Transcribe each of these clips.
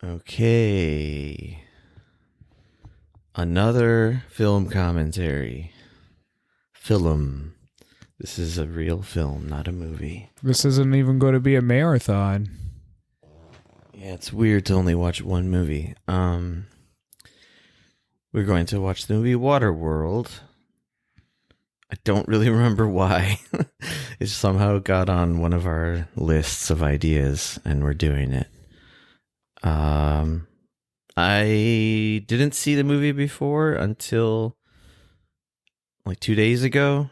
Okay. Another film commentary. Film. This is a real film, not a movie. This isn't even going to be a marathon. Yeah, it's weird to only watch one movie. We're going to watch the movie Waterworld. I don't really remember why. It somehow got on one of our lists of ideas, and we're doing it. I didn't see the movie before until like 2 days ago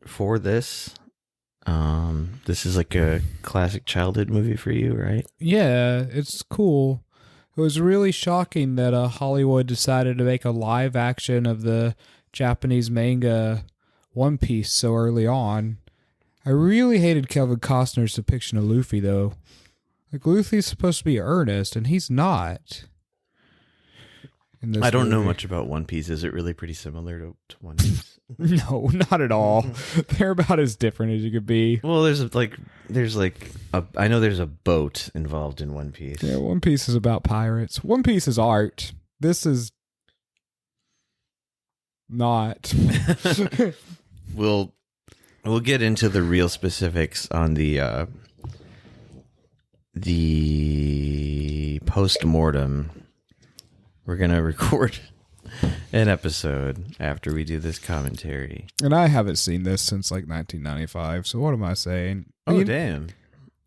for this. This is like a classic childhood movie for you, right? Yeah, it's cool. It was really shocking that Hollywood decided to make a live action of the Japanese manga One Piece so early on. I really hated Kevin Costner's depiction of Luffy, though. Like, Luffy's supposed to be earnest, and he's not. I don't know much about One Piece. Is it really pretty similar to One Piece? No, not at all. They're about as different as you could be. Well, I know there's a boat involved in One Piece. Yeah, One Piece is about pirates. One Piece is art. This is not. We'll get into the real specifics on the post-mortem. We're going to record an episode after we do this commentary. And I haven't seen this since like 1995, so what am I saying? Damn.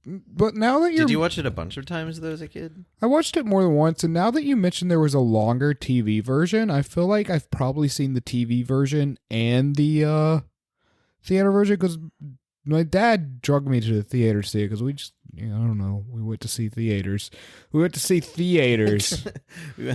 But now that Did you watch it a bunch of times though as a kid? I watched it more than once, and now that you mentioned there was a longer TV version, I feel like I've probably seen the TV version and the theater version, because my dad drugged me to the theater to see it, because we just, I don't know, we went to see theaters. We went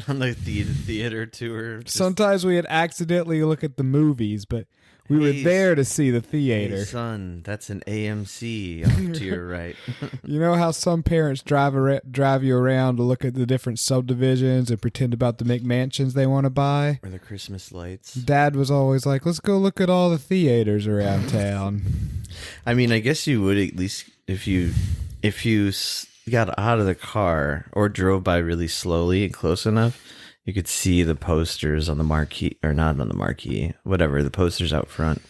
on the theater tour. Sometimes we had accidentally look at the movies, but we were there to see the theater. Hey son, that's an AMC off to your right. You know how some parents drive you around to look at the different subdivisions and pretend about the McMansions they want to buy? Or the Christmas lights. Dad was always like, let's go look at all the theaters around town. I mean, I guess you would, at least if you got out of the car or drove by really slowly and close enough, you could see the posters on the marquee, or not on the marquee, whatever, the posters out front.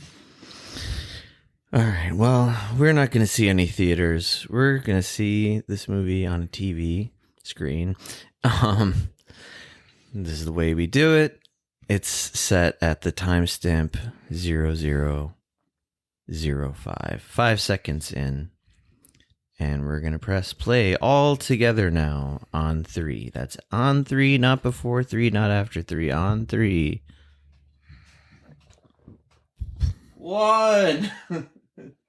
All right, well, we're not going to see any theaters. We're going to see this movie on a TV screen. This is the way we do it. It's set at the timestamp 00:05, 5 seconds in. And we're going to press play all together now on 3. That's on 3, not before 3, not after 3. On 3. 1,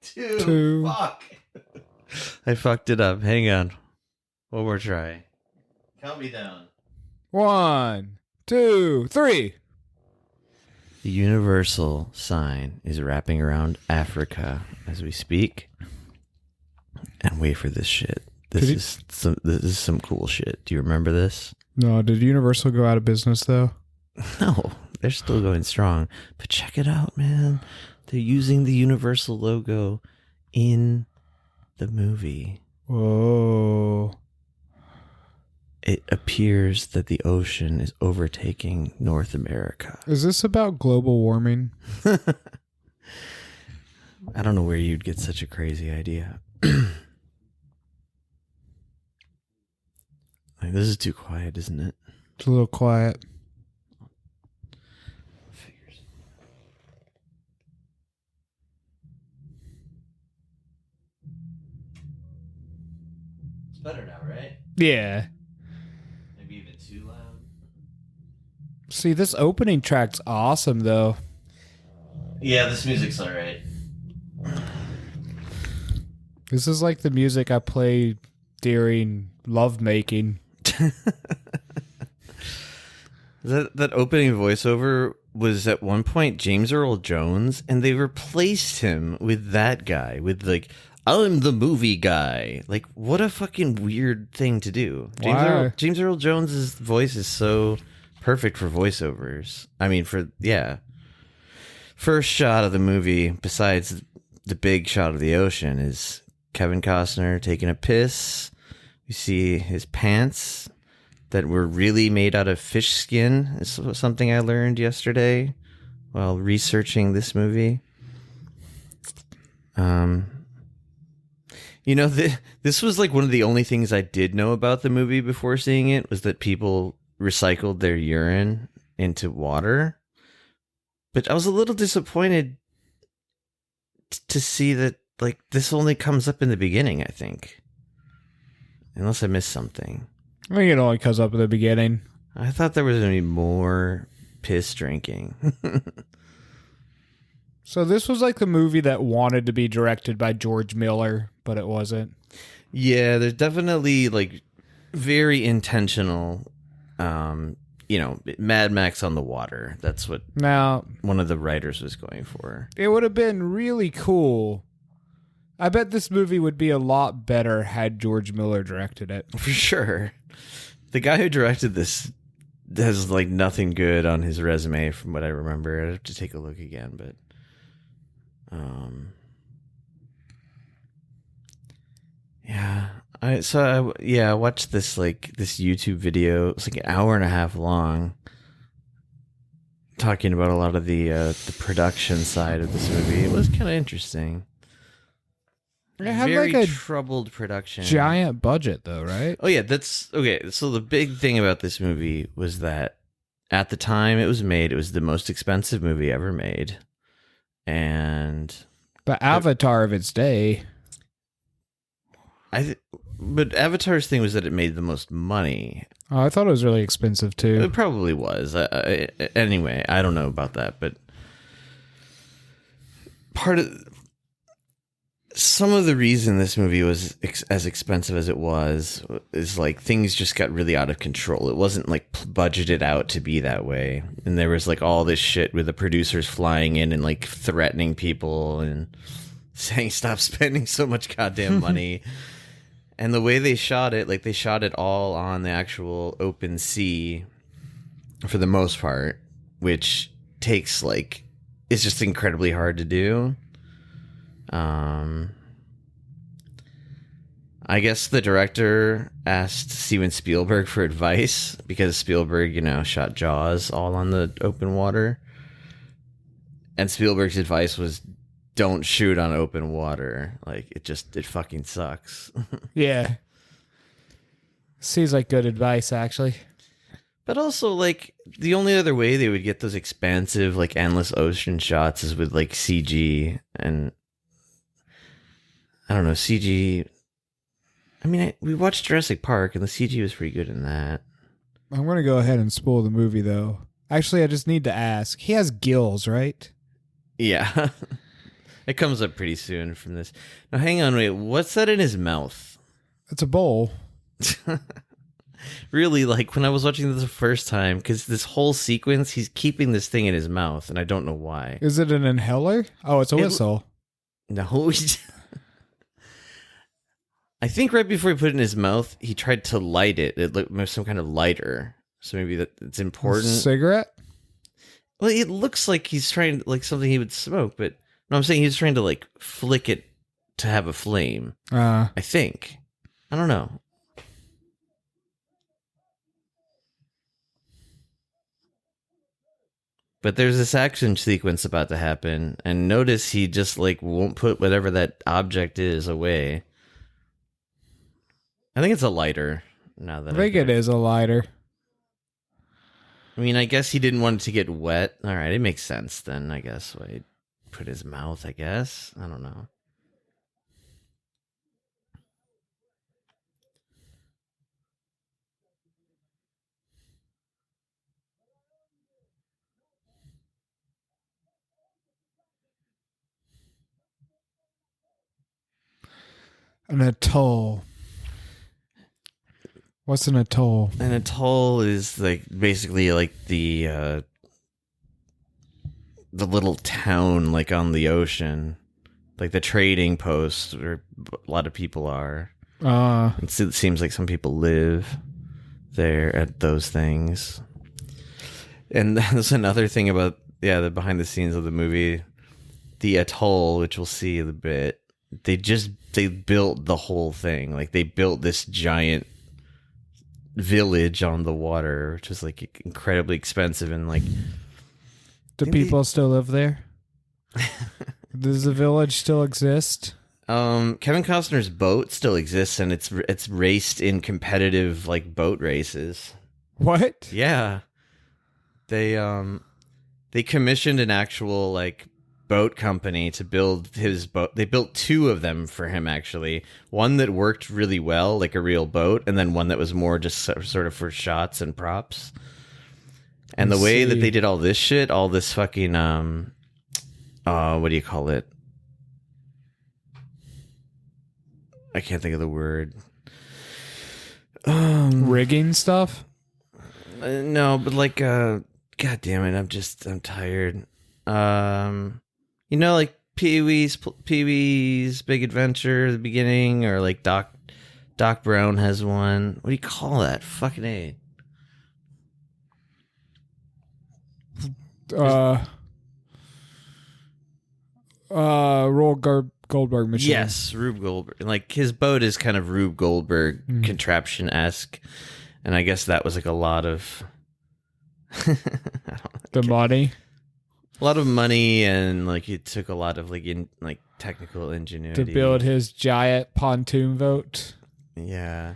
2. Fuck. I fucked it up. Hang on. One more try. Count me down. 1, 2, 3. The universal sign is wrapping around Africa as we speak. And wait for this shit. This is some cool shit. Do you remember this? No, did Universal go out of business though? No, they're still going strong. But check it out, man. They're using the Universal logo in the movie. Whoa. It appears that the ocean is overtaking North America. Is this about global warming? I don't know where you'd get such a crazy idea. Like, this is too quiet, isn't it? It's a little quiet. Figures. It's better now, right? Yeah. Maybe even too loud. See, this opening track's awesome though. Yeah, this music's alright. This is like the music I play during lovemaking. That opening voiceover was at one point James Earl Jones, and they replaced him with that guy, with like, I'm the movie guy. Like, what a fucking weird thing to do. James Earl Jones's voice is so perfect for voiceovers. I mean, first shot of the movie, besides the big shot of the ocean, is Kevin Costner taking a piss. You see his pants that were really made out of fish skin. Is something I learned yesterday while researching this movie. This was like one of the only things I did know about the movie before seeing it, was that people recycled their urine into water. But I was a little disappointed to see that, like, this only comes up in the beginning, I think. Unless I missed something. I think it only comes up in the beginning. I thought there was going to be more piss drinking. So this was like the movie that wanted to be directed by George Miller, but it wasn't. Yeah, there's definitely, like, very intentional, Mad Max on the water. That's what one of the writers was going for. It would have been really cool. I bet this movie would be a lot better had George Miller directed it. For sure. The guy who directed this has, like, nothing good on his resume from what I remember. I'd have to take a look again, but... I watched this YouTube video. It's like an hour and a half long, talking about a lot of the production side of this movie. It was kind of interesting. It had very like a troubled production, giant budget though, right? Oh yeah, that's okay. So the big thing about this movie was that at the time it was made, it was the most expensive movie ever made, and the Avatar of its day. But Avatar's thing was that it made the most money. Oh, I thought it was really expensive too. It probably was. Anyway, I don't know about that, but some of the reason this movie was as expensive as it was is like things just got really out of control. It wasn't like budgeted out to be that way, and there was like all this shit with the producers flying in and like threatening people and saying stop spending so much goddamn money. And the way they shot it, like they shot it all on the actual open sea for the most part, which takes like, it's just incredibly hard to do. I guess the director asked Steven Spielberg for advice because Spielberg, shot Jaws all on the open water. And Spielberg's advice was, don't shoot on open water. Like, it fucking sucks. Yeah. Seems like good advice, actually. But also, like, the only other way they would get those expansive, like, endless ocean shots is with, like, CG. And, I don't know, CG... I mean, we watched Jurassic Park, and the CG was pretty good in that. I'm going to go ahead and spoil the movie, though. Actually, I just need to ask. He has gills, right? Yeah. It comes up pretty soon from this. Now, hang on, wait. What's that in his mouth? It's a bowl. Really, like, when I was watching this the first time, because this whole sequence, he's keeping this thing in his mouth, and I don't know why. Is it an inhaler? Oh, it's a whistle. No. I think right before he put it in his mouth, he tried to light it. It looked some kind of lighter. So maybe it's important. A cigarette? Well, it looks like he's trying, like, something he would smoke, but no, I'm saying he's trying to, like, flick it to have a flame. I think. I don't know. But there's this action sequence about to happen, and notice he just, like, won't put whatever that object is away. I think it's a lighter. Now that I think it is a lighter. I mean, I guess he didn't want it to get wet. All right, it makes sense then, I guess. Why he'd put his mouth, I guess. I don't know. An atoll. What's an atoll? An atoll is like basically like the little town like on the ocean, like the trading post where a lot of people are. It seems like some people live there at those things. And there's another thing about the behind the scenes of the movie, the atoll, which we'll see in a bit. They built the whole thing. Like they built this giant village on the water, which was like incredibly expensive and like. Do people still live there? Does the village still exist? Kevin Costner's boat still exists, and it's raced in competitive like boat races. What? Yeah, they commissioned an actual like boat company to build his boat. They built two of them for him actually. One that worked really well, like a real boat, and then one that was more just sort of for shots and props. And the way that they did all this shit, all this fucking what do you call it? I can't think of the word. Rigging stuff? No, but like god damn it, I'm tired. Like Pee-wee's Big Adventure, the beginning, or like Doc Brown has one. What do you call that? Fucking A. Goldberg machine. Yes, Rube Goldberg. Like his boat is kind of Rube Goldberg contraption-esque, and I guess that was like a lot of money. A lot of money, and like it took a lot of like technical ingenuity to build his giant pontoon boat. Yeah,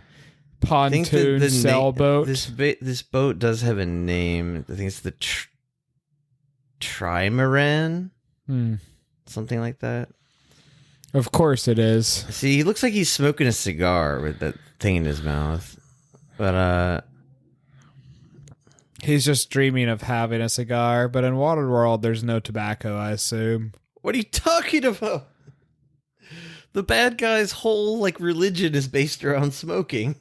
pontoon sailboat. This boat does have a name. I think it's the Trimaran, something like that. Of course it is. See, he looks like he's smoking a cigar with that thing in his mouth, but he's just dreaming of having a cigar. But in Waterworld, there's no tobacco, I assume. What are you talking about? The bad guy's whole like religion is based around smoking.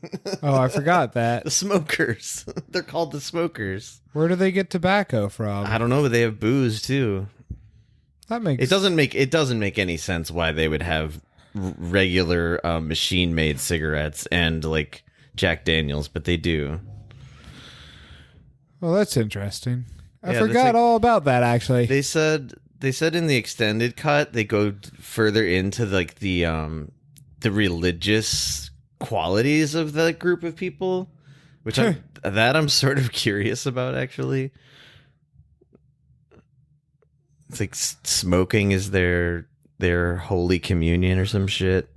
Oh, I forgot that. The smokers. They're called the smokers. Where do they get tobacco from? I don't know, but they have booze too. That makes it doesn't make any sense why they would have regular machine-made cigarettes and like Jack Daniels, but they do. Well, that's interesting. I forgot all about that actually. They said in the extended cut they go further into like the religious qualities of the group of people, which I'm sort of curious about actually. It's like smoking is their holy communion or some shit.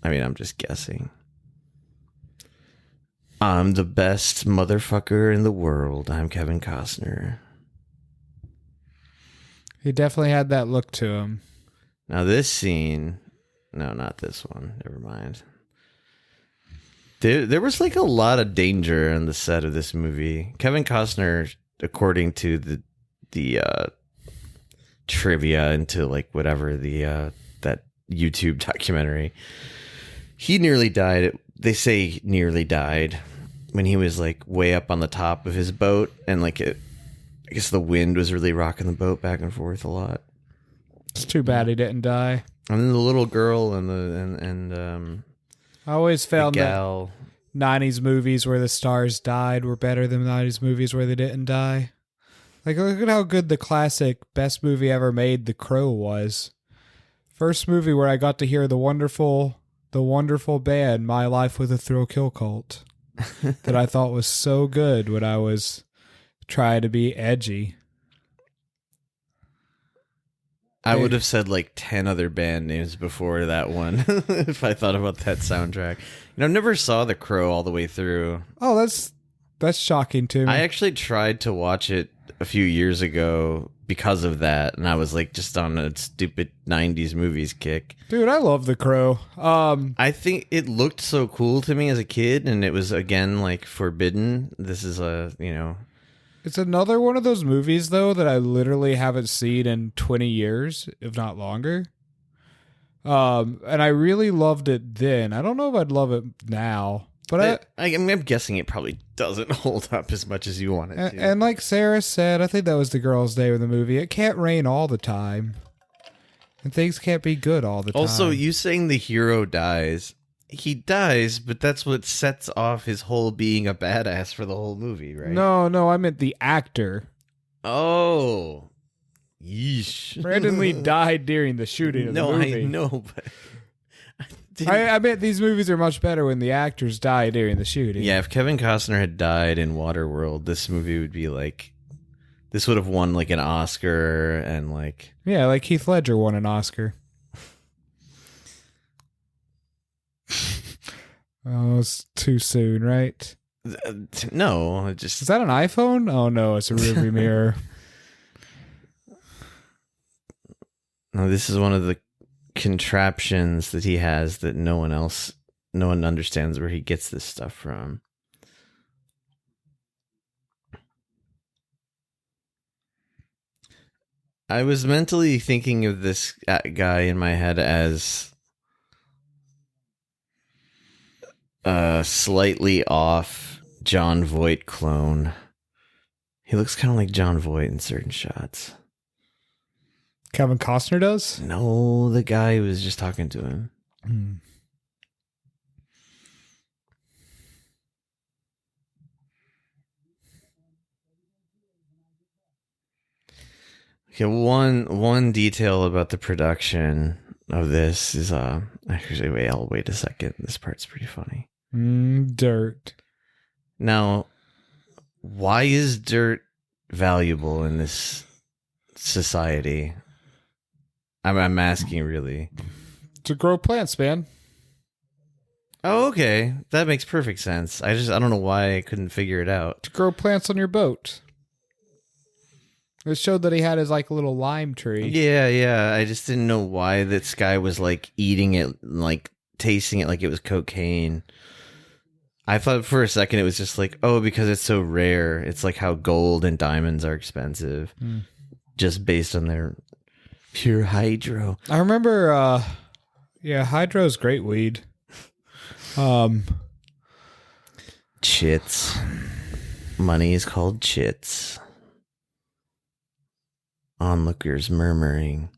I mean, I'm just guessing. I'm the best motherfucker in the world. I'm Kevin Costner. He definitely had that look to him. Now this scene... No, not this one. Never mind. There was like a lot of danger on the set of this movie. Kevin Costner, according to the trivia into like whatever that YouTube documentary, he nearly died. They say nearly died when he was like way up on the top of his boat, and like I guess the wind was really rocking the boat back and forth a lot. It's too bad he didn't die. And then the little girl and I always found the gal. that 90s movies where the stars died were better than 90s movies where they didn't die. Like, look at how good the classic best movie ever made, The Crow, was. First movie where I got to hear the wonderful band, My Life with a Thrill Kill Cult, that I thought was so good when I was trying to be edgy. I would have said like 10 other band names before that one if I thought about that soundtrack. Never saw The Crow all the way through. Oh, that's shocking to me. I actually tried to watch it a few years ago because of that, and I was like just on a stupid 90s movies kick. Dude, I love The Crow. I think it looked so cool to me as a kid, and it was again like forbidden. This is It's another one of those movies, though, that I literally haven't seen in 20 years, if not longer. And I really loved it then. I don't know if I'd love it now, but I'm guessing it probably doesn't hold up as much as you want it to. And like Sarah said, I think that was the girl's name of the movie. It can't rain all the time, and things can't be good all the time. Also, you saying the hero dies. He dies, but that's what sets off his whole being a badass for the whole movie, right? No, I meant the actor. Oh. Yeesh. Brandon Lee died during the shooting of the movie. No, I know, but I bet these movies are much better when the actors die during the shooting. Yeah, if Kevin Costner had died in Waterworld, this movie would be like, this would have won like an Oscar and like, Yeah, like Heath Ledger won an Oscar. Oh, it's too soon, right? no, it just Is that an iPhone? Oh no, it's a rearview mirror. no. This is one of the contraptions that he has that no one understands where he gets this stuff from. I was mentally thinking of this guy in my head as a slightly off John Voight clone. He looks kind of like John Voight in certain shots. Kevin Costner does? No, the guy who was just talking to him. Okay, one detail about the production of this is actually I'll wait a second. This part's pretty funny. Dirt. Now, why is dirt valuable in this society? I'm asking really. To grow plants, man. Oh, okay. That makes perfect sense. I don't know why I couldn't figure it out. To grow plants on your boat. It showed that he had his like little lime tree. Yeah. I just didn't know why this guy was like eating it, like tasting it like it was cocaine. I thought for a second it was just like, oh, because it's so rare. It's like how gold and diamonds are expensive, just based on their pure hydro. I remember, hydro's great weed. Chits. Money is called chits. Onlookers murmuring.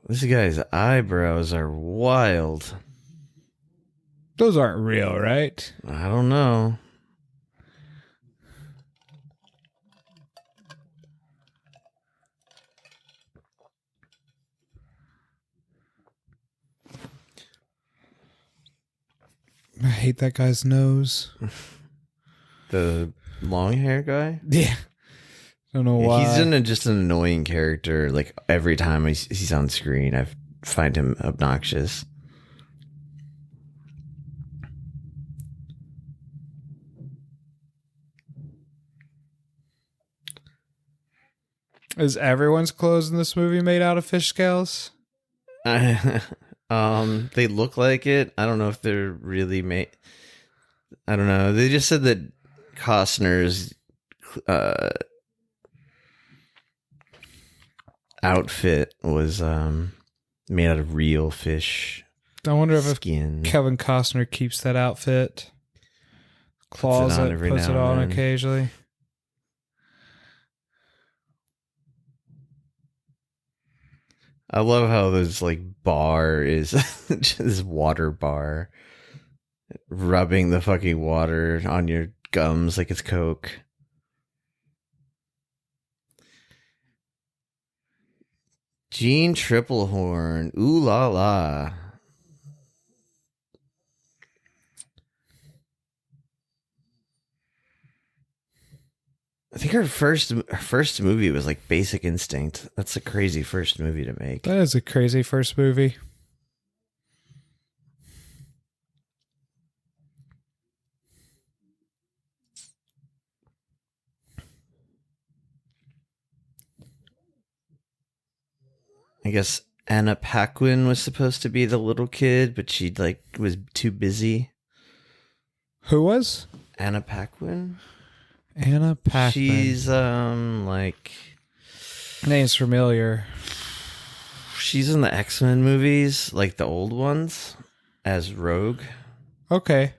This guy's eyebrows are wild. Those aren't real, right? I don't know. I hate that guy's nose. The long hair guy? Yeah. Don't know why. He's just an annoying character. Like every time he's on screen, I find him obnoxious. Is everyone's clothes in this movie made out of fish scales? They look like it. I don't know if they're really made. I don't know. They just said that Costner's outfit was made out of real fish. I wonder if skin. Kevin Costner keeps that outfit. Puts it on occasionally. I love how this like bar is just this water bar, rubbing the fucking water on your gums like it's Coke. Gene Triplehorn, ooh la la. I think her first movie was like Basic Instinct. That's a crazy first movie to make. That is a crazy first movie. I guess Anna Paquin was supposed to be the little kid, but she like was too busy. Who was? Anna Paquin? Anna Paquin. She's like name's familiar. She's in the X-Men movies, like the old ones, as Rogue. Okay.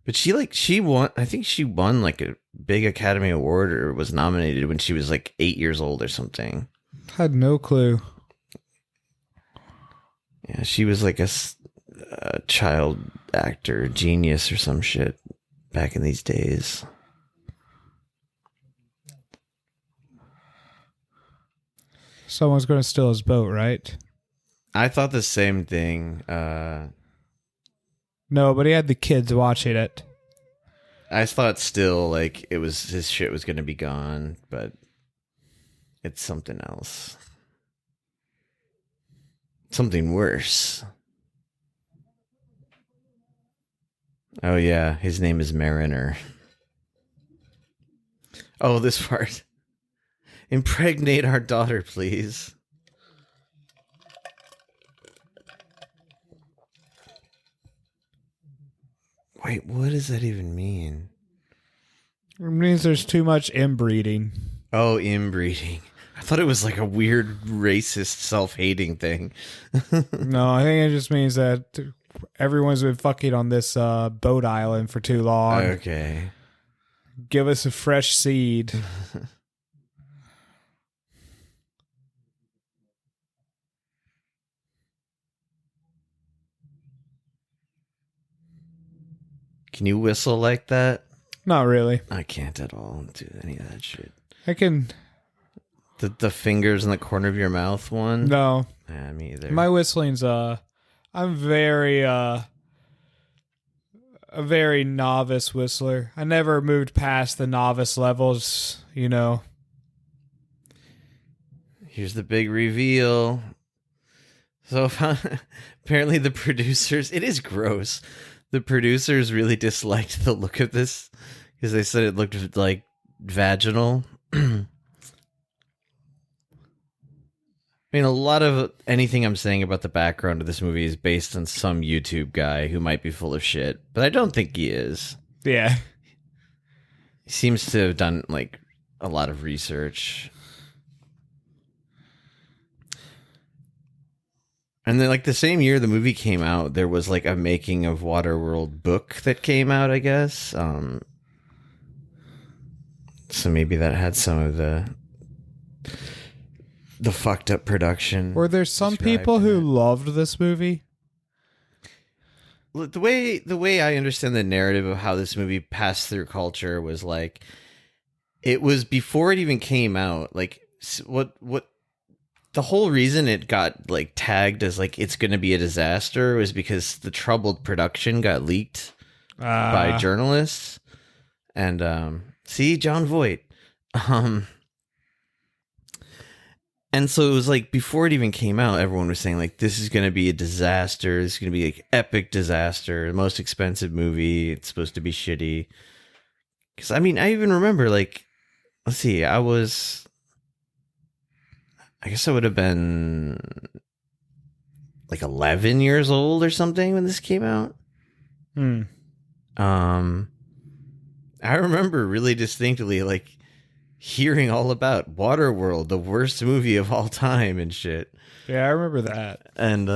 But she won, I think she won like a big Academy Award or was nominated when she was like 8 years old or something. Had no clue. Yeah, she was like a child actor, genius or some shit back in these days. Someone's going to steal his boat, right? I thought the same thing. No, but he had the kids watching it. I thought still like it was his shit was gonna be gone, but it's something else. Something worse. Oh yeah, his name is Mariner. Oh, this part. Impregnate our daughter, please. Wait, what does that even mean? It means there's too much inbreeding. Oh, inbreeding. I thought it was like a weird racist self-hating thing. No, I think it just means that everyone's been fucking on this boat island for too long. Okay. Give us a fresh seed. Can you whistle like that? Not really. I can't at all do any of that shit. I can. The fingers in the corner of your mouth one? No. Yeah, me either. My whistling's I'm very a very novice whistler. I never moved past the novice levels, you know. Here's the big reveal. So apparently the producers, it is gross. The producers really disliked the look of this because they said it looked like vaginal. I mean, a lot of anything I'm saying about the background of this movie is based on some YouTube guy who might be full of shit, but I don't think he is. Yeah. He seems to have done like a lot of research. And then like the same year the movie came out, there was like a making of Waterworld book that came out, I guess. So maybe that had some of the fucked up production. Were there some people who loved this movie? The way I understand the narrative of how this movie passed through culture was like, it was before it even came out. Like what the whole reason it got like tagged as like it's going to be a disaster was because the troubled production got leaked by journalists. And see, John Voight. And so it was like before it even came out, everyone was saying like this is going to be a disaster. This is going to be like epic disaster. The most expensive movie. It's supposed to be shitty. Because I mean, I even remember like, let's see, I guess I would have been like 11 years old or something when this came out. I remember really distinctly like hearing all about Waterworld, the worst movie of all time and shit. Yeah, I remember that. And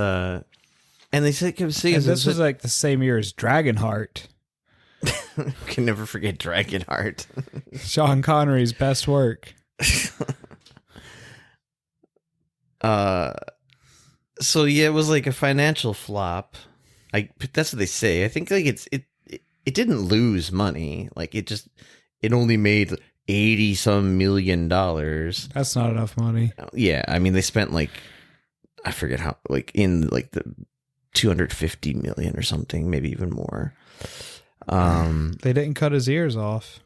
they said, kept saying, and this was like the same year as Dragonheart. Can never forget Dragonheart. Sean Connery's best work. So yeah, it was like a financial flop. That's what they say. I think like it didn't lose money. Like it only made $80-some million. That's not enough money. Yeah, I mean they spent like, I forget how, like in like the 250 million or something, maybe even more. They didn't cut his ears off.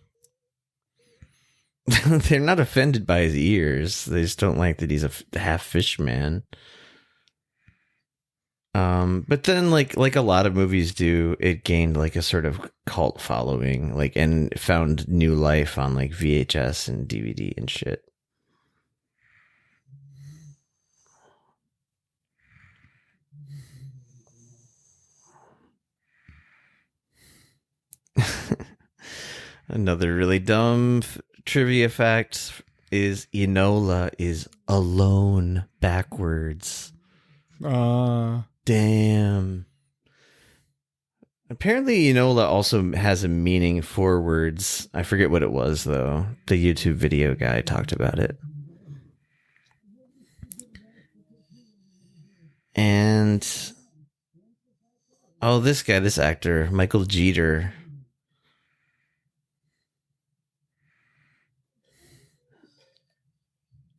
They're not offended by his ears. They just don't like that he's a half fish man. But then like a lot of movies do, it gained like a sort of cult following, like, and found new life on like VHS and DVD and shit. Another really dumb trivia fact is Enola is alone backwards. Damn. Apparently Enola also has a meaning forwards. I forget what it was though. The YouTube video guy talked about it. And this guy, this actor, Michael Jeter.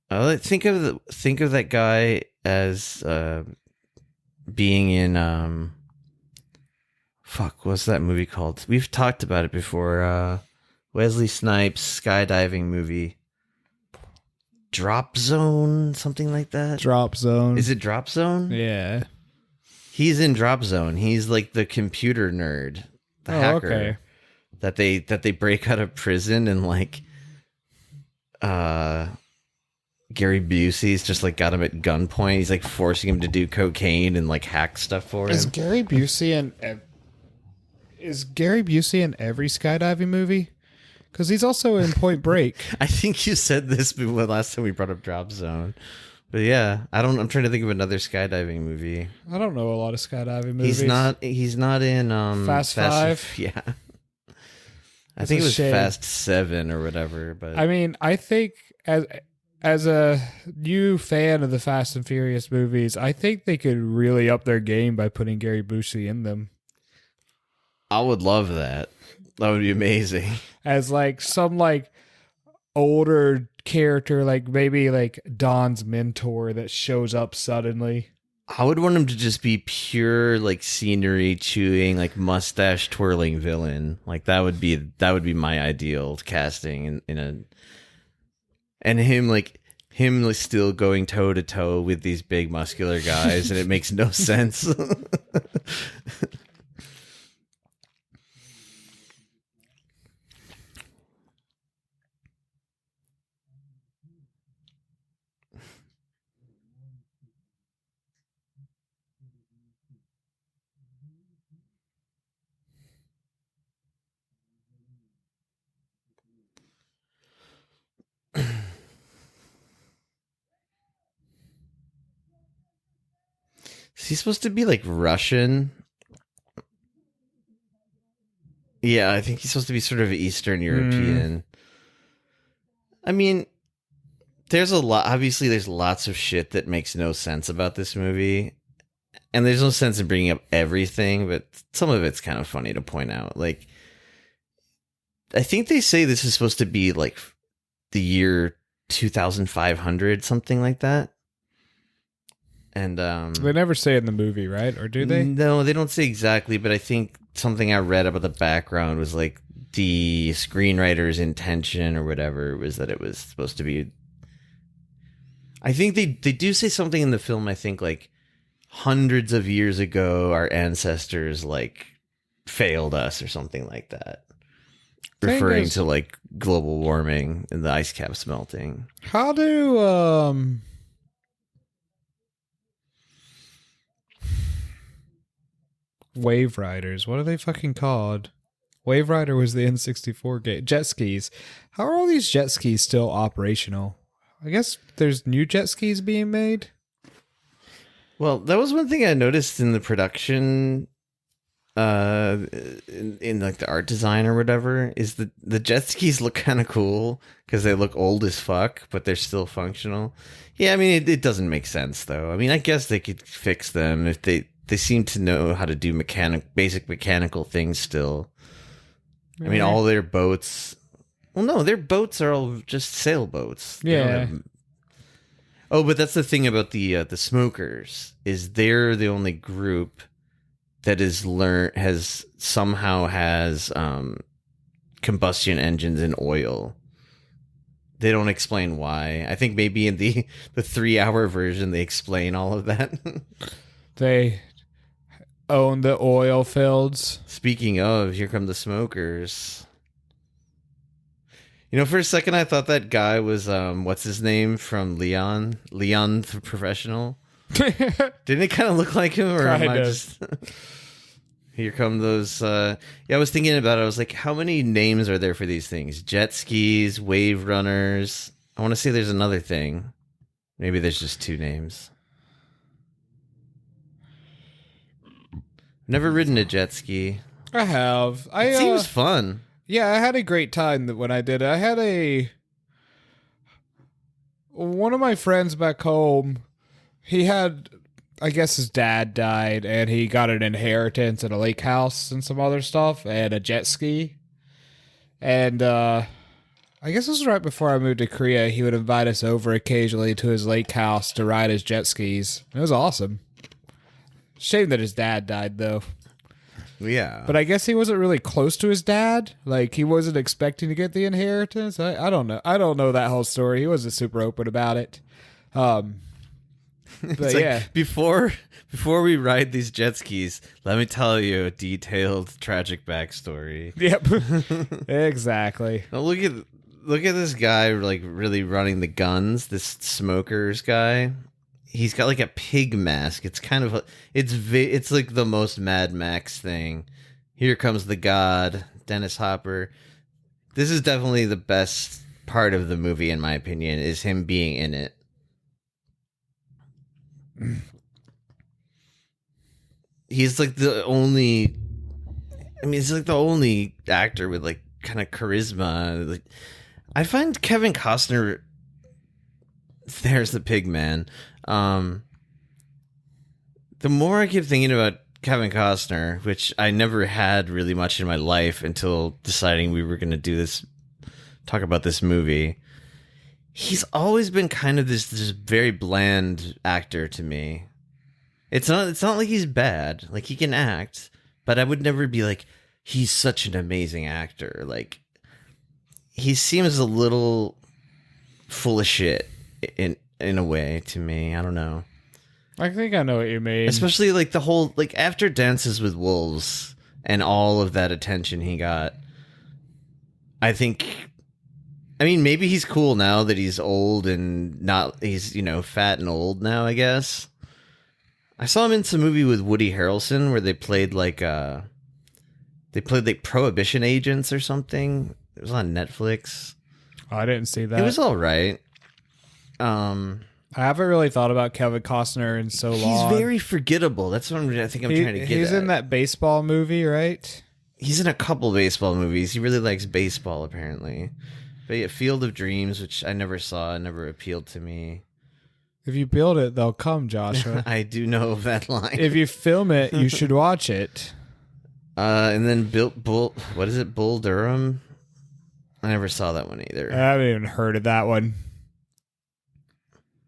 Think of that guy as being in what's that movie called? We've talked about it before. Wesley Snipes skydiving movie. Drop Zone, something like that. Drop Zone. Is it Drop Zone? Yeah. He's in Drop Zone. He's like the computer nerd, the hacker okay. that they break out of prison, and like Gary Busey's just like got him at gunpoint. He's like forcing him to do cocaine and like hack stuff for him. Is Gary Busey in every skydiving movie? Because he's also in Point Break. I think you said this before last time we brought up Drop Zone. But yeah, I'm trying to think of another skydiving movie. I don't know a lot of skydiving movies. He's not in Fast Five. Yeah. I think it was Fast 7 or whatever, but I mean, I think as a new fan of the Fast and Furious movies, I think they could really up their game by putting Gary Busey in them. I would love that. That would be amazing. As like some like older character, like maybe like Don's mentor that shows up suddenly. I would want him to just be pure like scenery chewing, like mustache twirling villain. Like that would be my ideal casting and him still going toe to toe with these big muscular guys, and it makes no sense. Is he supposed to be like Russian? Yeah, I think he's supposed to be sort of Eastern European. I mean, there's lots of shit that makes no sense about this movie. And there's no sense in bringing up everything, but some of it's kind of funny to point out. Like, I think they say this is supposed to be like the year 2500, something like that. And they never say in the movie, right? Or do they? No, they don't say exactly, but I think something I read about the background was like the screenwriter's intention or whatever was that it was supposed to be. I think they do say something in the film, I think like hundreds of years ago our ancestors like failed us or something like that. Referring to like global warming and the ice caps melting. How do Wave Riders, what are they fucking called? Wave Rider was the N64 game. Jet skis. How are all these jet skis still operational? I guess there's new jet skis being made. Well, that was one thing I noticed in the production, in like the art design or whatever, is that the jet skis look kind of cool because they look old as fuck, but they're still functional. Yeah, I mean, it doesn't make sense though. I mean, I guess they could fix them if they seem to know how to do basic mechanical things still. I mean, all their boats. Well, no, their boats are all just sailboats. Yeah. Oh, but that's the thing about the smokers is they're the only group that has combustion engines in oil. They don't explain why. I think maybe in the 3-hour version they explain all of that. They own the oil fields. Speaking of, here come the smokers. You know, for a second I thought that guy was what's his name from Leon the Professional. Didn't it kind of look like him, or am I just? Here come those. Yeah, I was thinking about it. I was like, how many names are there for these things? Jet skis, wave runners. I want to say there's another thing. Maybe there's just 2 names. Never ridden a jet ski. I have. It seems fun. Yeah, I had a great time when I did it. I had one of my friends back home. He had, I guess his dad died, and he got an inheritance and a lake house and some other stuff, and a jet ski. And I guess this was right before I moved to Korea. He would invite us over occasionally to his lake house to ride his jet skis. It was awesome. Shame that his dad died, though. Yeah. But I guess he wasn't really close to his dad. Like, he wasn't expecting to get the inheritance. I don't know. I don't know that whole story. He wasn't super open about it. But It's yeah. like, before we ride these jet skis, let me tell you a detailed tragic backstory. Yep. Exactly. Now look at this guy like really running the guns, this smokers guy. He's got like a pig mask. It's kind of it's like the most Mad Max thing. Here comes the god, Dennis Hopper. This is definitely the best part of the movie in my opinion, is him being in it. He's like the only he's like the only actor with like kind of charisma. Like, I find Kevin Costner, there's the pig man. The more I keep thinking about Kevin Costner, which I never had really much in my life until deciding we were going to do this, talk about this movie. He's always been kind of this very bland actor to me. It's not like he's bad. Like, he can act, but I would never be like, he's such an amazing actor. Like, he seems a little full of shit in a way to me. I don't know. I think I know what you mean. Especially like the whole, like, after Dances with Wolves and all of that attention he got, I think, I mean, maybe he's cool now that he's old and not, he's, you know, fat and old now, I guess. I saw him in some movie with Woody Harrelson where they played like prohibition agents or something. It was on Netflix. Oh, I didn't see that. It was all right. I haven't really thought about Kevin Costner in so long. He's very forgetful. That's what I think I'm trying to get He's at. in that baseball movie, right? He's in a couple baseball movies. He really likes baseball, apparently. But yeah, Field of Dreams, which I never saw, never appealed to me. If you build it, they'll come, Joshua. I do know of that line. If you film it, you should watch it. And then Bull, what is it? Bull Durham? I never saw that one either. I haven't even heard of that one.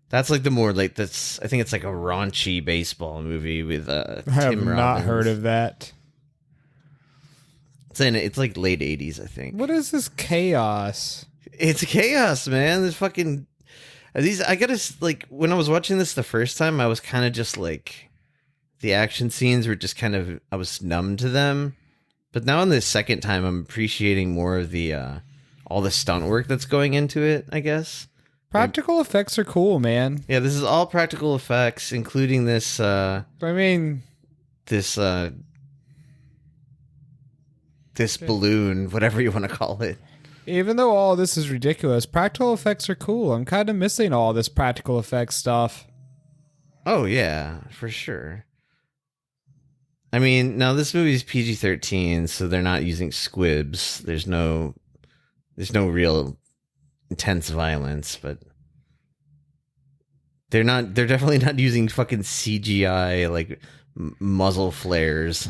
That's like the more like that's. I think it's like a raunchy baseball movie with I have Tim not Robbins. heard of that. It's like late 80s, I think. What is this chaos? It's chaos, man. There's fucking these. I gotta like when I was watching this the first time, I was kind of just like the action scenes were just kind of I was numb to them. But now on the second time, I'm appreciating more of the all the stunt work that's going into it, I guess. Practical effects are cool, man. Yeah, this is all practical effects, including this. I mean, This balloon, whatever you want to call it. even though all this is ridiculous, practical effects are cool. I'm kind of missing all this practical effects stuff. Oh yeah, for sure. I mean, now this movie's PG-13, so they're not using squibs. There's no real intense violence, but they're definitely not using fucking CGI like muzzle flares.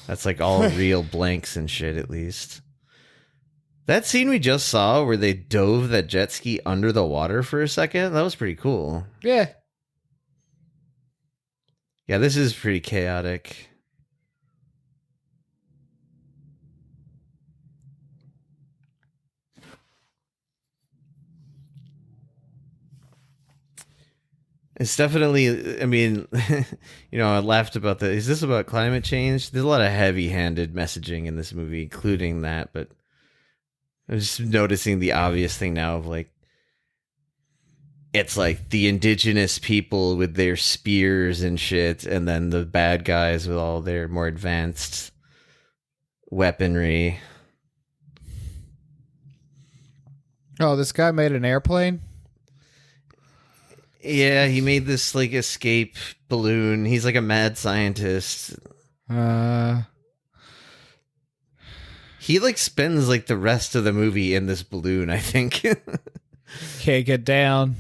That's like all real blanks and shit, at least. That scene we just saw where they dove that jet ski under the water for a second, that was pretty cool. Yeah. Yeah, this is pretty chaotic. It's definitely, I mean, I laughed about is this about climate change? There's a lot of heavy-handed messaging in this movie, including that, but I'm just noticing the obvious thing now of like, it's like the indigenous people with their spears and shit, and then the bad guys with all their more advanced weaponry. Oh, this guy made an airplane? Yeah, he made this like escape balloon. He's like a mad scientist. He like spends like the rest of the movie in this balloon, I think. Can't get down.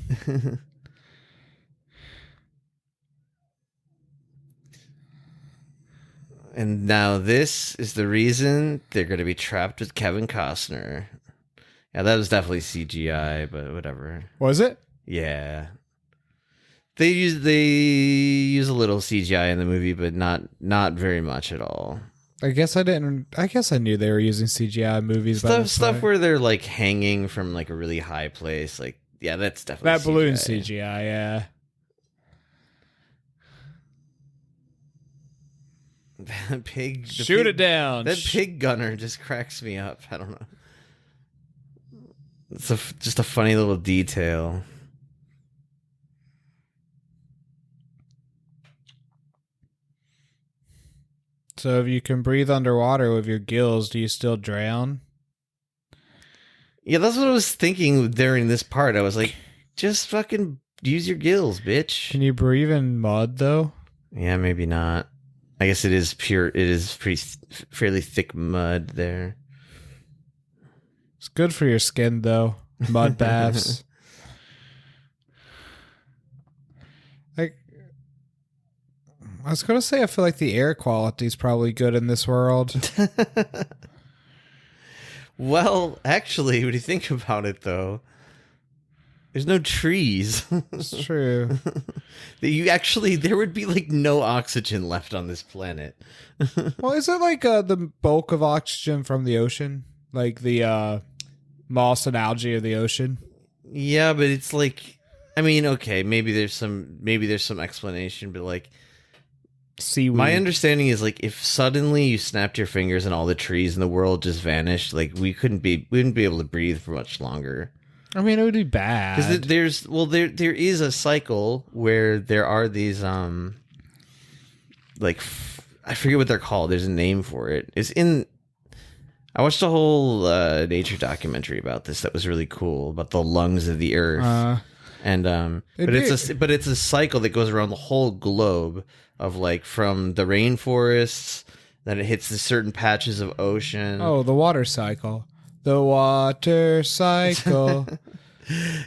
And now this is the reason they're going to be trapped with Kevin Costner. Yeah, that was definitely CGI, but whatever. Was it? Yeah. They use a little CGI in the movie, but not very much at all. I guess I didn't. I guess I knew they were using CGI in movies. Stuff where they're like hanging from like a really high place. Like, yeah, that's definitely that balloon CGI. CGI. Yeah. That pig. Shoot it down. That pig gunner just cracks me up. I don't know. It's just a funny little detail. So if you can breathe underwater with your gills, do you still drown? Yeah, that's what I was thinking during this part. I was like, just fucking use your gills, bitch. Can you breathe in mud though? Yeah, maybe not. I guess it is pure. It is fairly thick mud there. It's good for your skin though. Mud baths. Like, I was gonna say, I feel like the air quality is probably good in this world. Well, actually, when you think about it, though, there's no trees. It's true. There would be like no oxygen left on this planet. Well, is it like the bulk of oxygen from the ocean, like the moss and algae of the ocean? Yeah, but it's like, I mean, okay, maybe there's some explanation, but like, Seaweed. my understanding is like if suddenly you snapped your fingers and all the trees in the world just vanished, like we wouldn't be able to breathe for much longer. I mean, it would be bad. Because there is a cycle where there are these like I forget what they're called. There's a name for it. I watched a whole nature documentary about this that was really cool, about the lungs of the earth. And but it's a cycle that goes around the whole globe, of like from the rainforests, then it hits the certain patches of ocean. Oh, the water cycle. The water cycle.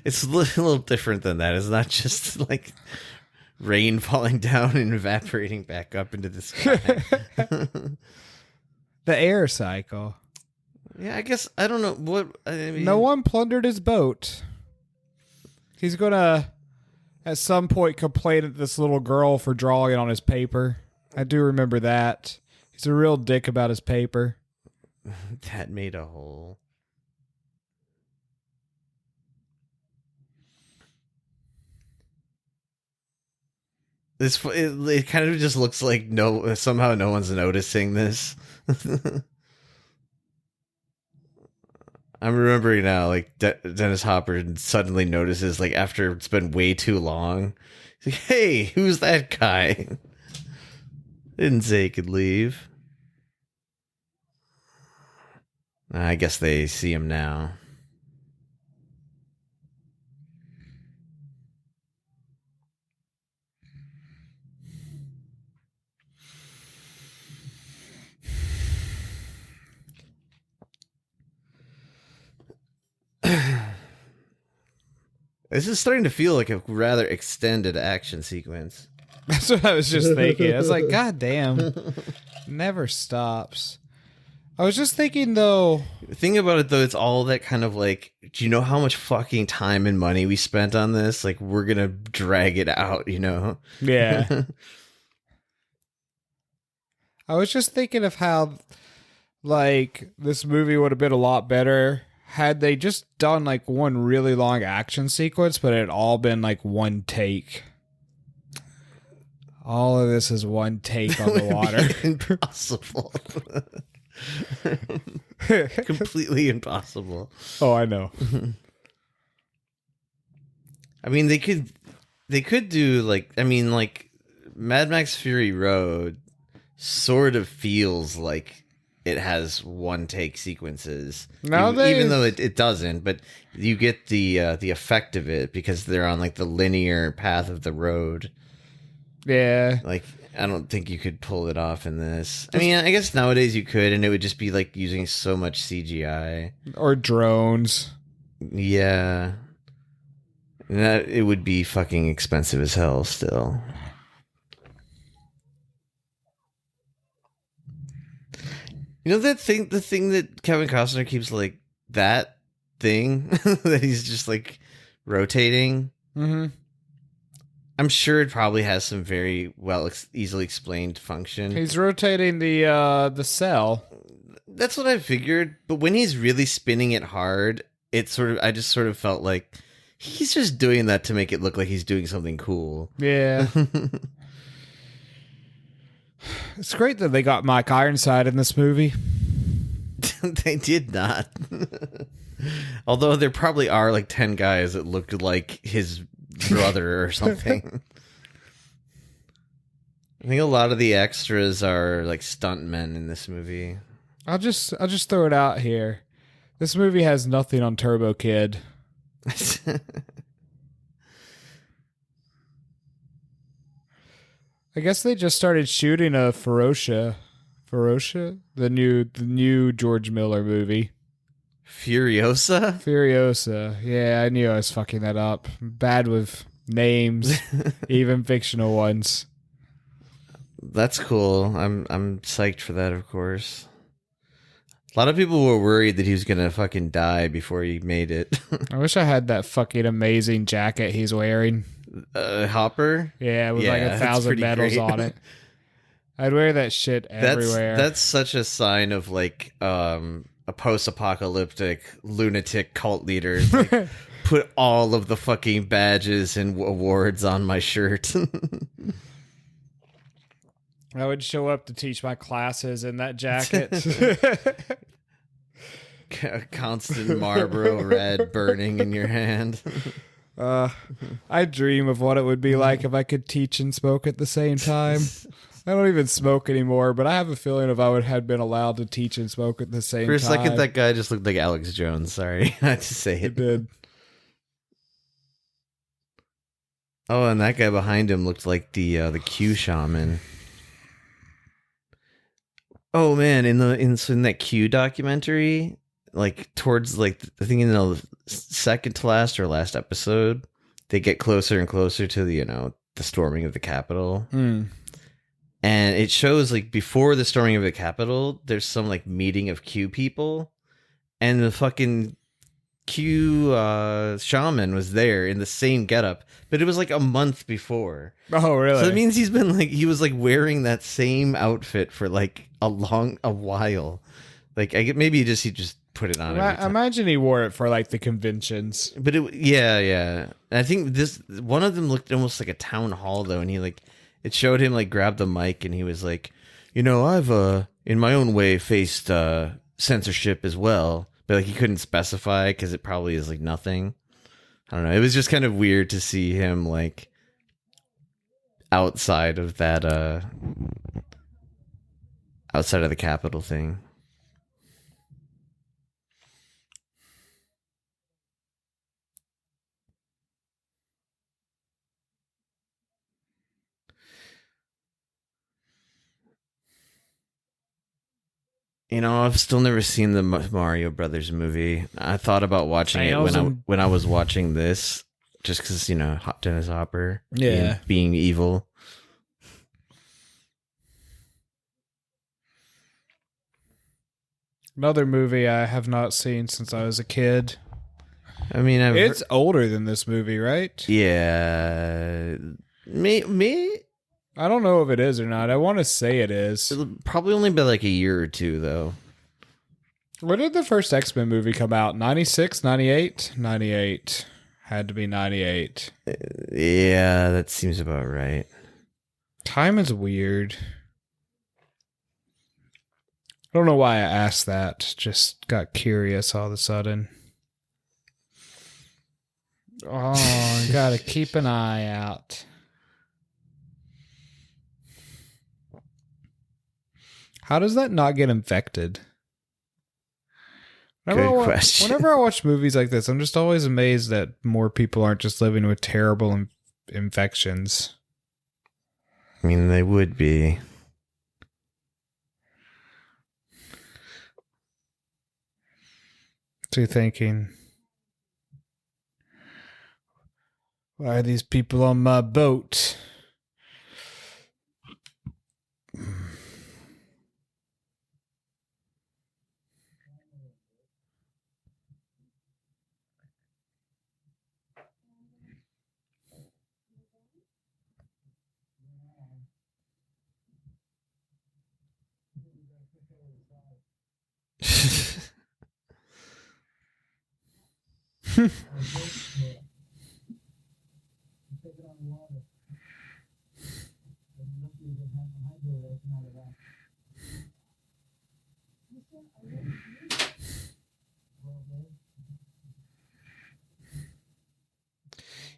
It's a little different than that. It's not just like rain falling down and evaporating back up into the sky. The air cycle. Yeah, I guess I don't know what. I mean, No one plundered his boat. He's gonna, at some point, complain at this little girl for drawing it on his paper. I do remember that. He's a real dick about his paper. That made a hole. It kind of just looks like somehow no one's noticing this. I'm remembering now, like Dennis Hopper suddenly notices, like after it's been way too long, he's like, "Hey, who's that guy?" Didn't say he could leave. I guess they see him now. This is starting to feel like a rather extended action sequence. That's what I was just thinking. I was like, God damn. Never stops. I was just thinking, though. The thing about it, though, it's all that kind of like, do you know how much fucking time and money we spent on this? Like, we're going to drag it out, you know? Yeah. I was just thinking of how, like, this movie would have been a lot better had they just done, like, one really long action sequence, but it had all been, like, one take. All of this is one take on the water. Impossible. Completely impossible. Oh, I know. I mean, they could do, like, I mean, like, Mad Max Fury Road sort of feels like it has one take sequences, even though it doesn't, but you get the effect of it because they're on like the linear path of the road. Yeah. Like, I don't think you could pull it off in this. I mean, I guess nowadays you could, and it would just be like using so much CGI or drones. Yeah. And that it would be fucking expensive as hell still. You know the thing that Kevin Costner keeps like that thing that he's just like rotating. Mm-hmm. I'm sure it probably has some very easily explained function. He's rotating the cell. That's what I figured. But when he's really spinning it hard, I just sort of felt like he's just doing that to make it look like he's doing something cool. Yeah. It's great that they got Mike Ironside in this movie. They did not. Although there probably are like 10 guys that looked like his brother or something. I think a lot of the extras are like stuntmen in this movie. I'll just throw it out here. This movie has nothing on Turbo Kid. I guess they just started shooting a Ferocia, the new George Miller movie. Furiosa? Yeah, I knew I was fucking that up. Bad with names, even fictional ones. That's cool. I'm psyched for that, of course. A lot of people were worried that he was gonna fucking die before he made it. I wish I had that fucking amazing jacket he's wearing. Hopper? Yeah, with like 1,000 medals on it. I'd wear that shit everywhere. That's such a sign of like a post-apocalyptic lunatic cult leader. Like, put all of the fucking badges and awards on my shirt. I would show up to teach my classes in that jacket. Constant Marlboro red burning in your hand. I dream of what it would be like if I could teach and smoke at the same time. I don't even smoke anymore, but I have a feeling if I had been allowed to teach and smoke at the same time. For a second, that guy just looked like Alex Jones. Sorry, I had to say it. It did. Oh, and that guy behind him looked like the Q shaman. Oh man, in that Q documentary, like towards like I think in the second to last or last episode, they get closer and closer to the storming of the Capitol. And it shows like before the storming of the Capitol, there's some like meeting of Q people, and the fucking Q shaman was there in the same getup, but it was like a month before. Oh, really? So it means he was like wearing that same outfit for like a while. Like maybe he just put it on. I imagine he wore it for like the conventions. But yeah. And I think one of them looked almost like a town hall though, and it showed him like grab the mic and he was like, I've in my own way faced censorship as well, but like he couldn't specify because it probably is like nothing. I don't know. It was just kind of weird to see him like outside of that outside of the Capitol thing. I've still never seen the Mario Brothers movie. I thought about watching it when I was watching this, just because Dennis Hopper, being evil. Another movie I have not seen since I was a kid. I mean, it's older than this movie, right? Yeah, me. I don't know if it is or not. I want to say it is. It'll probably only be like a year or two, though. When did the first X-Men movie come out? 96, 98? 98. Had to be 98. Yeah, that seems about right. Time is weird. I don't know why I asked that. Just got curious all of a sudden. Oh, gotta keep an eye out. How does that not get infected? Good question. Whenever I watch movies like this, I'm just always amazed that more people aren't just living with terrible infections. I mean, they would be. What's he thinking? Why are these people on my boat?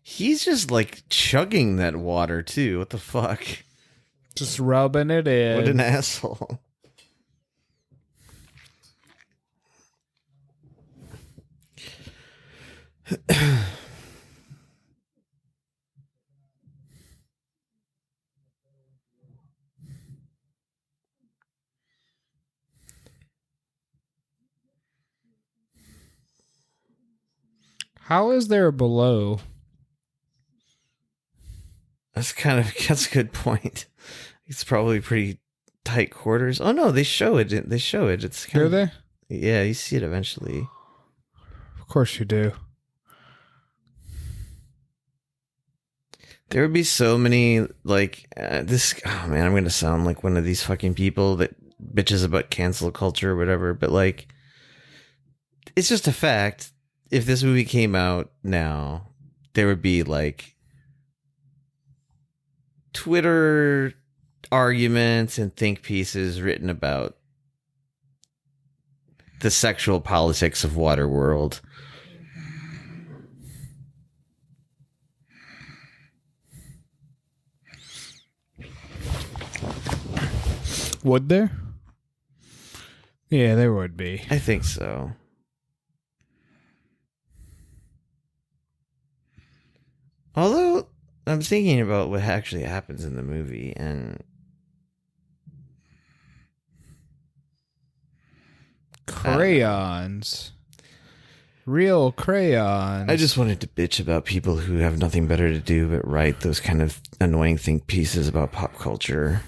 He's just like chugging that water too. What the fuck? Just rubbing it in. What an asshole. How is there a below? That's a good point. It's probably pretty tight quarters. Oh no, they show it. It's Do they? Yeah, you see it eventually. Of course you do. There would be so many like this. Oh man, I'm going to sound like one of these fucking people that bitches about cancel culture or whatever. But like, it's just a fact. If this movie came out now, there would be like Twitter arguments and think pieces written about the sexual politics of Waterworld. Would there? Yeah, there would be. I think so. Although I'm thinking about what actually happens in the movie, and crayons. Real crayons. I just wanted to bitch about people who have nothing better to do but write those kind of annoying think pieces about pop culture.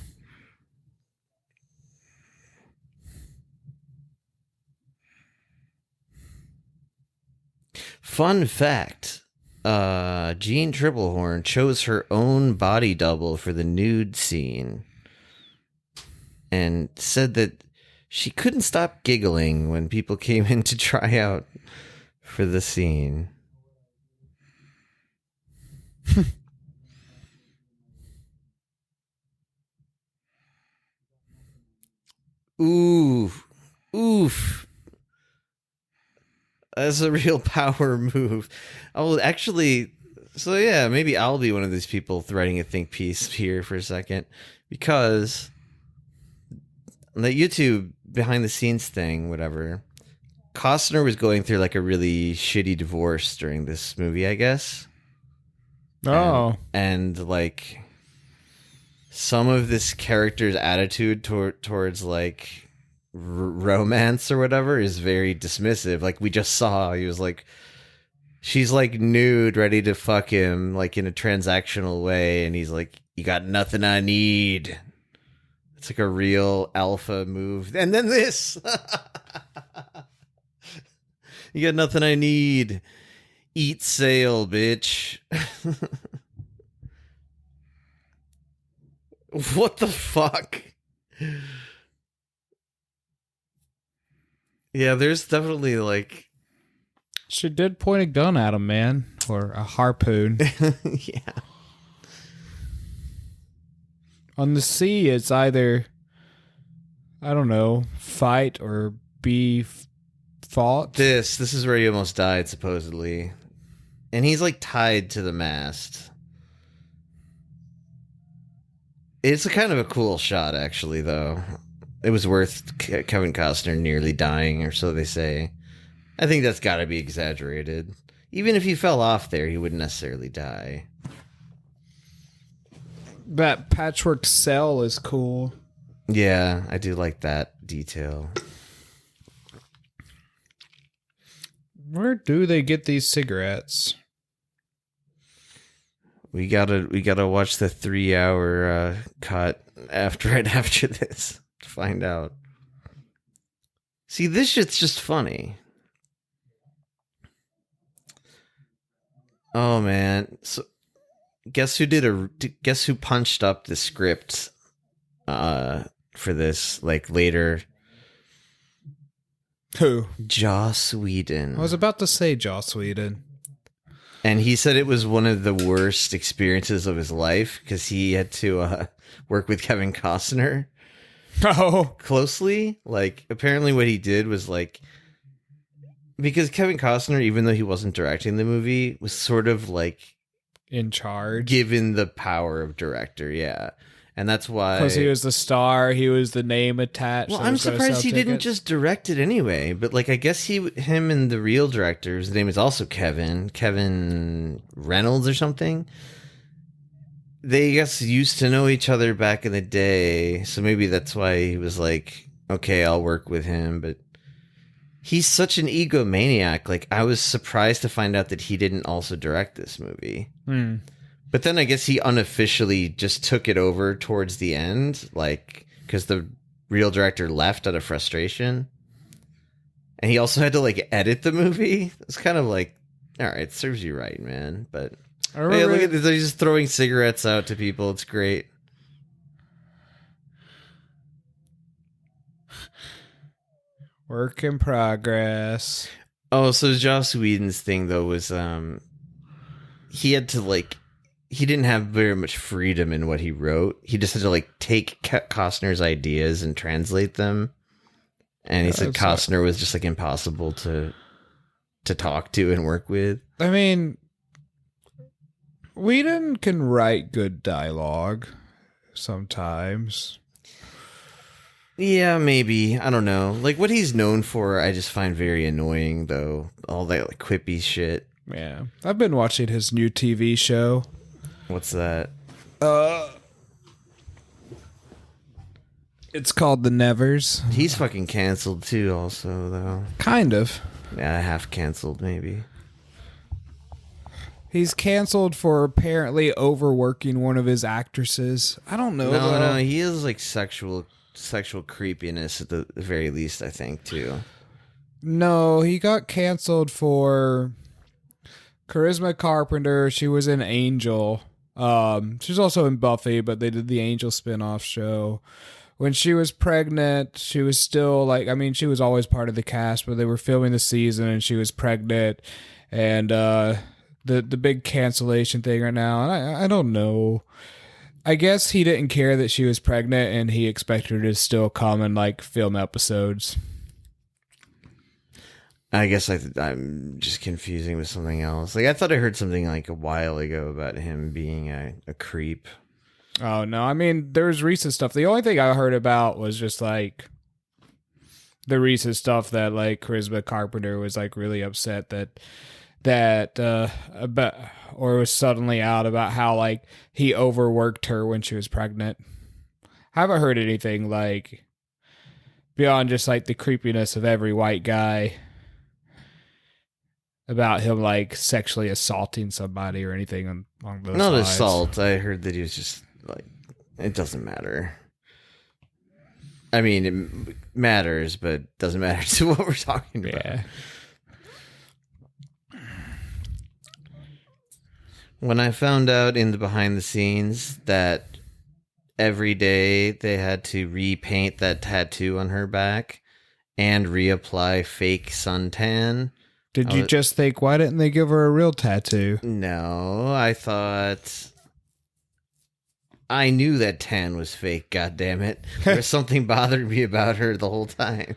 Fun fact. Jean Triplehorn chose her own body double for the nude scene and said that she couldn't stop giggling when people came in to try out for the scene. Oof. That's a real power move. Oh, actually, so yeah, maybe I'll be one of these people writing a think piece here for a second, because the YouTube behind the scenes thing, whatever, Costner was going through like a really shitty divorce during this movie, I guess. Oh. And like some of this character's attitude towards like romance or whatever is very dismissive. Like we just saw, he was like, she's like nude, ready to fuck him, like in a transactional way, and he's like, "You got nothing I need." It's like a real alpha move. And then this, "You got nothing I need. Eat sail, bitch." What the fuck? Yeah, there's definitely like... She did point a gun at him, man. Or a harpoon. Yeah. On the sea, it's either, I don't know, fight or be fought. This is where he almost died, supposedly. And he's like tied to the mast. It's a kind of a cool shot, actually, though. It was worth Kevin Costner nearly dying, or so they say. I think that's got to be exaggerated. Even if he fell off there, he wouldn't necessarily die. That patchwork cell is cool. Yeah, I do like that detail. Where do they get these cigarettes? We gotta watch the 3-hour cut right after this to find out. See, this shit's just funny. Oh man! So, guess who punched up the script for this? Like later. Who? Joss Whedon. I was about to say Joss Whedon. And he said it was one of the worst experiences of his life because he had to work with Kevin Costner closely. Like, apparently what he did was like, because Kevin Costner, even though he wasn't directing the movie, was sort of like in charge, given the power of director. Yeah. And that's why, because he was the star, he was the name attached. well, I'm surprised he didn't just direct it anyway. But like, I guess him and the real director, his name is also Kevin Reynolds or something. They, I guess, used to know each other back in the day, so maybe that's why he was like, okay, I'll work with him. But he's such an egomaniac. Like, I was surprised to find out that he didn't also direct this movie. But then I guess he unofficially just took it over towards the end, like, because the real director left out of frustration. And he also had to, like, edit the movie. It's kind of like, all right, serves you right, man. But hey, look at this. He's just throwing cigarettes out to people. It's great. Work in progress. Oh, so Joss Whedon's thing, though, was he had to, like, he didn't have very much freedom in what he wrote. He just had to, like, take Costner's ideas and translate them. And he said Costner was just, like, impossible to talk to and work with. I mean, Whedon can write good dialogue sometimes. Yeah, maybe. I don't know. Like, what he's known for, I just find very annoying, though. All that, like, quippy shit. Yeah. I've been watching his new TV show. What's that? It's called The Nevers. He's fucking canceled, too, also, though. Kind of. Yeah, half canceled, maybe. He's canceled for apparently overworking one of his actresses. I don't know. No, he is, like, sexual creepiness at the very least, I think, too. No, he got canceled for Charisma Carpenter. She was in Angel. She's also in Buffy, but they did the Angel spinoff show. When she was pregnant, she was still like, I mean, she was always part of the cast, but they were filming the season and she was pregnant. And the big cancellation thing right now, and I don't know. I guess he didn't care that she was pregnant and he expected her to still come and like film episodes. I guess I'm just confusing with something else. Like, I thought I heard something like a while ago about him being a creep. Oh, no. I mean, there's recent stuff. The only thing I heard about was just like the recent stuff that like Charisma Carpenter was like really upset about, or was suddenly out about how like he overworked her when she was pregnant. I haven't heard anything like beyond just like the creepiness of every white guy about him like sexually assaulting somebody or anything along those Not lines. assault. I heard that he was just like, it doesn't matter. I mean, it matters, but doesn't matter to what we're talking about. Yeah. When I found out in the behind the scenes that every day they had to repaint that tattoo on her back and reapply fake suntan. Did you just think, why didn't they give her a real tattoo? No, I thought... I knew that tan was fake, goddammit. There was something bothering me about her the whole time.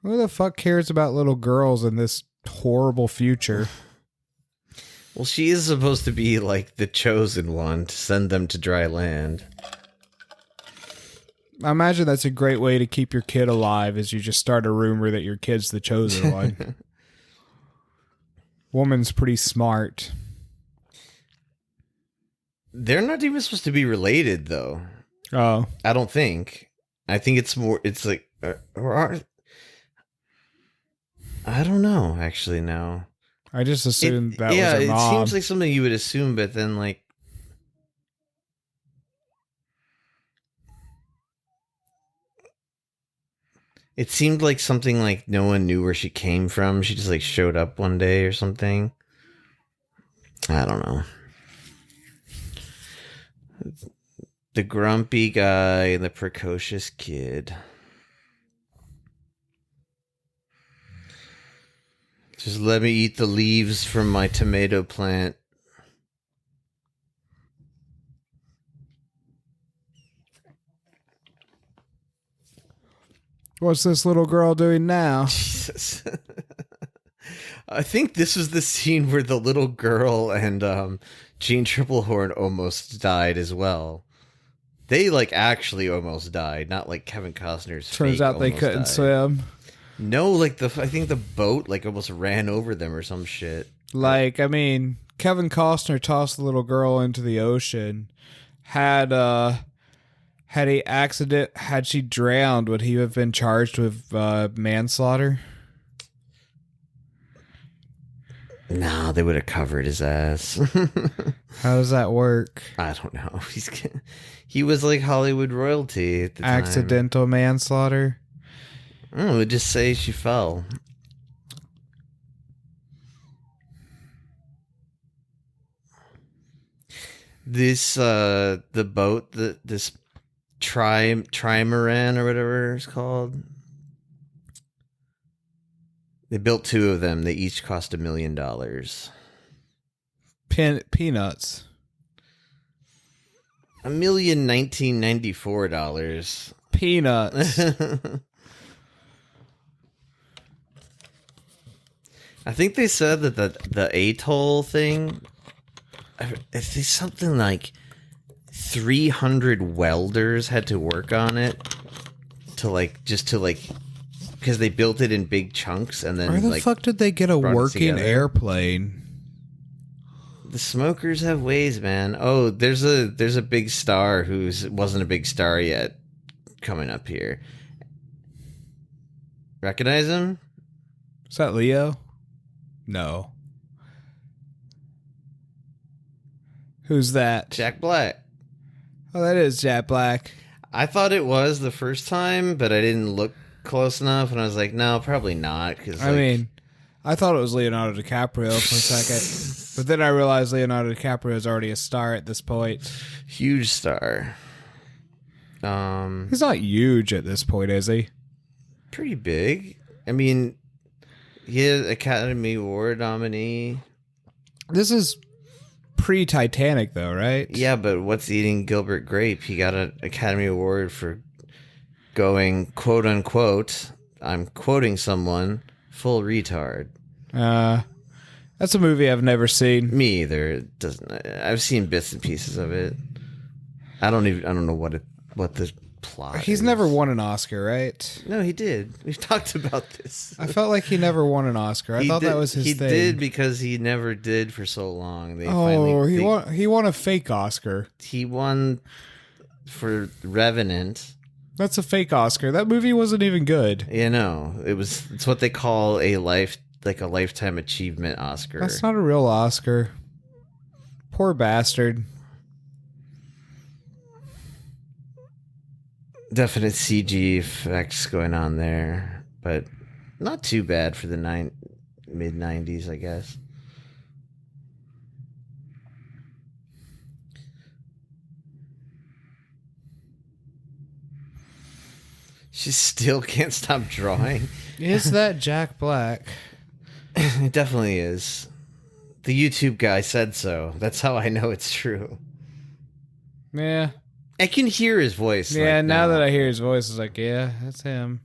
Who the fuck cares about little girls in this horrible future? Well, she is supposed to be like the chosen one to send them to dry land. I imagine that's a great way to keep your kid alive, is you just start a rumor that your kid's the chosen one. Woman's pretty smart. They're not even supposed to be related, though. Oh. I don't think. I think it's more, it's like, I don't know, actually, no. I just assumed that was her mom. Yeah, it seems like something you would assume, but then, like, it seemed like something like no one knew where she came from. She just, like, showed up one day or something. I don't know. The grumpy guy and the precocious kid. Just let me eat the leaves from my tomato plant. What's this little girl doing now? Jesus. I think this was the scene where the little girl and Jean Triplehorn almost died as well. They like actually almost died, not like Kevin Costner's. Turns out they couldn't swim. No, like I think the boat like almost ran over them or some shit. Like, I mean, Kevin Costner tossed the little girl into the ocean. Had she drowned, would he have been charged with manslaughter? No, they would have covered his ass. How does that work? I don't know. He was like Hollywood royalty at the time. Accidental manslaughter? Oh, would just say she fell. This the boat, this trimaran or whatever it's called. They built two of them. They each cost $1 million. Peanuts. $1,019,94. Peanuts. I think they said that the atoll thing, it's something like 300 welders had to work on it because they built it in big chunks and then where the fuck did they get a working airplane? The smokers have ways, man. Oh, there's a big star who wasn't a big star yet coming up here. Recognize him? Is that Leo? No. Who's that? Jack Black. Oh, that is Jack Black. I thought it was the first time, but I didn't look close enough, and I was like, no, probably not. I mean, I thought it was Leonardo DiCaprio for a second, but then I realized Leonardo DiCaprio is already a star at this point. Huge star. He's not huge at this point, is he? Pretty big. I mean, he is Academy Award nominee. This is pre-Titanic, though, right? Yeah, but What's Eating Gilbert Grape? He got an Academy Award for going, quote unquote, I'm quoting someone, full retard. That's a movie I've never seen. Me either. It doesn't. I've seen bits and pieces of it. I don't know what the plot. He's never won an Oscar, right? No, he did. We've talked about this. I felt like he never won an Oscar. I thought that was his thing. He did because he never did for so long. He won a fake Oscar. He won for Revenant. That's a fake Oscar. That movie wasn't even good. Yeah, no. It's what they call a lifetime achievement Oscar. That's not a real Oscar. Poor bastard. Definite CG effects going on there, but not too bad for the mid-90s, I guess. She still can't stop drawing. Is that Jack Black? It definitely is. The YouTube guy said so. That's how I know it's true. Yeah. I can hear his voice. Yeah, now that I hear his voice, it's like, yeah, that's him.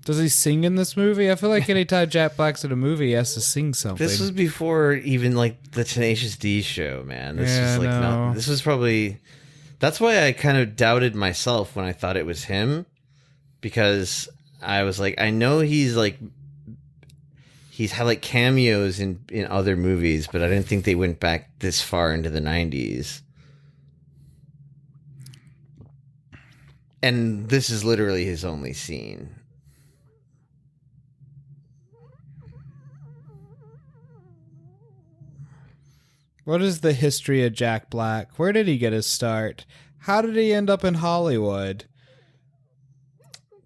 Does he sing in this movie? I feel like anytime Jack Black's in a movie, he has to sing something. This was before even like the Tenacious D show, man. This was probably. That's why I kind of doubted myself when I thought it was him, because I was like, I know he's had like cameos in other movies, but I didn't think they went back this far into the 90s. And this is literally his only scene. What is the history of Jack Black? Where did he get his start? How did he end up in Hollywood?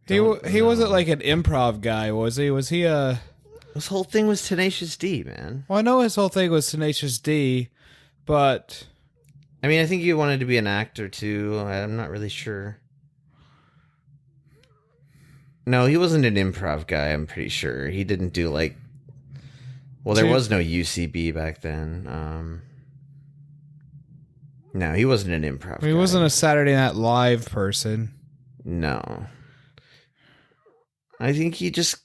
He wasn't like an improv guy, was he? Was he a... His whole thing was Tenacious D, man. Well, I know his whole thing was Tenacious D, but... I mean, I think he wanted to be an actor too. I'm not really sure. No, he wasn't an improv guy, I'm pretty sure. He didn't do like... Well, there was no UCB back then. No, he wasn't an improv guy. He wasn't a Saturday Night Live person. No. I think he just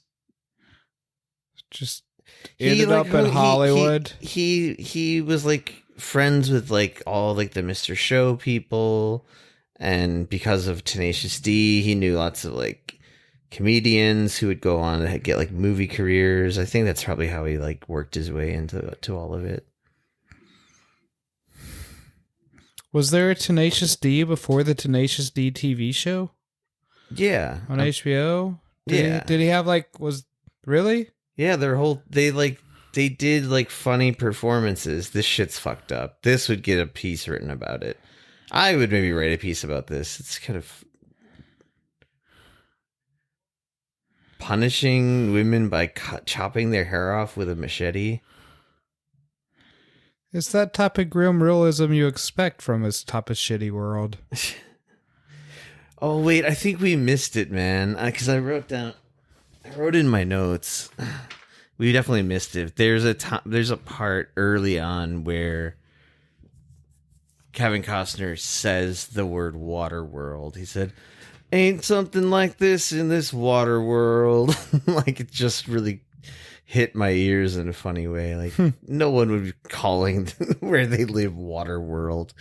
ended up in Hollywood. He was like friends with like all like the Mr. Show people, and because of Tenacious D, he knew lots of like comedians who would go on to get like movie careers. I think that's probably how he like worked his way into all of it. Was there a Tenacious D before the Tenacious D TV show? Yeah. On HBO? Did he have like, really? Yeah, they did like funny performances. This shit's fucked up. This would get a piece written about it. I would maybe write a piece about this. It's kind of punishing women by chopping their hair off with a machete. It's that type of grim realism you expect from this type of shitty world. Oh, wait, I think we missed it, man. Because I wrote in my notes. We definitely missed it. There's a part early on where Kevin Costner says the word Waterworld. He said, "Ain't something like this in this Waterworld." Like, it just really hit my ears in a funny way. Like, no one would be calling where they live Waterworld.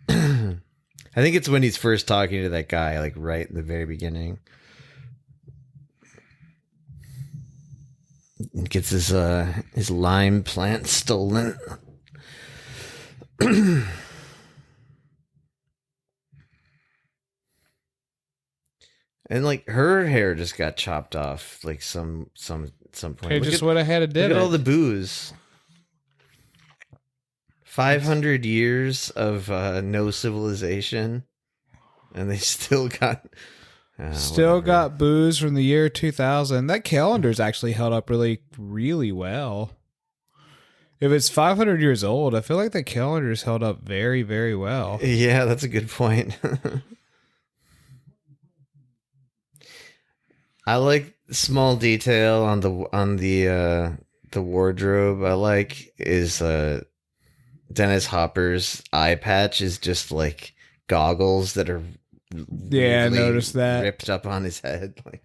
I think it's when he's first talking to that guy, like right in the very beginning. He gets his lime plant stolen. And like her hair just got chopped off like some point. Okay, just went ahead and did it. Look at all the booze. 500 years of no civilization, and they still got got booze from the year 2000. That calendar's actually held up really, really well. If it's 500 years old, I feel like the calendar's held up very, very well. Yeah, that's a good point. I like small detail on the wardrobe. I like is Dennis Hopper's eye patch is just like goggles that are I noticed that ripped up on his head. Like,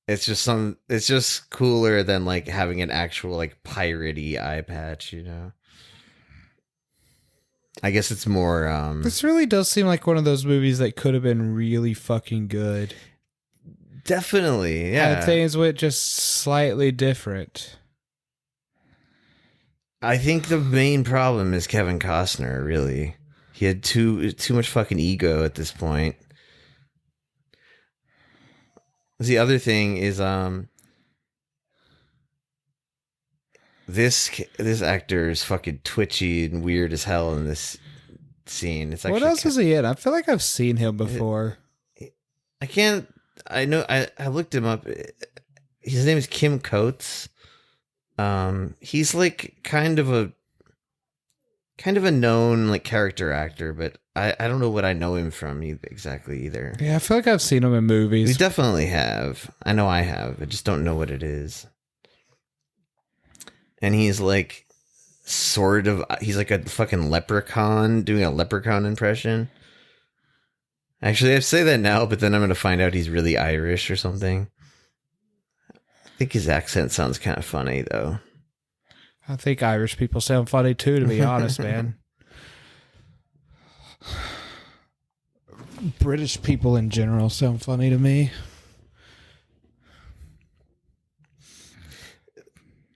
it's just cooler than like having an actual like piratey eye patch, you know. I guess it's more this really does seem like one of those movies that could have been really fucking good. Definitely, yeah. And things went just slightly different. I think the main problem is Kevin Costner, really. He had too much fucking ego at this point. The other thing is this actor is fucking twitchy and weird as hell in this scene. It's actually, what else is he in? I feel like I've seen him before. I looked him up. His name is Kim Coates. He's like kind of a known like character actor, but I don't know what I know him from exactly either. Yeah, I feel like I've seen him in movies. We definitely have. I know I have. I just don't know what it is. And he's like he's like a fucking leprechaun doing a leprechaun impression. Actually, I say that now, but then I'm going to find out he's really Irish or something. I think his accent sounds kind of funny, though. I think Irish people sound funny, too, to be honest, man. British people in general sound funny to me.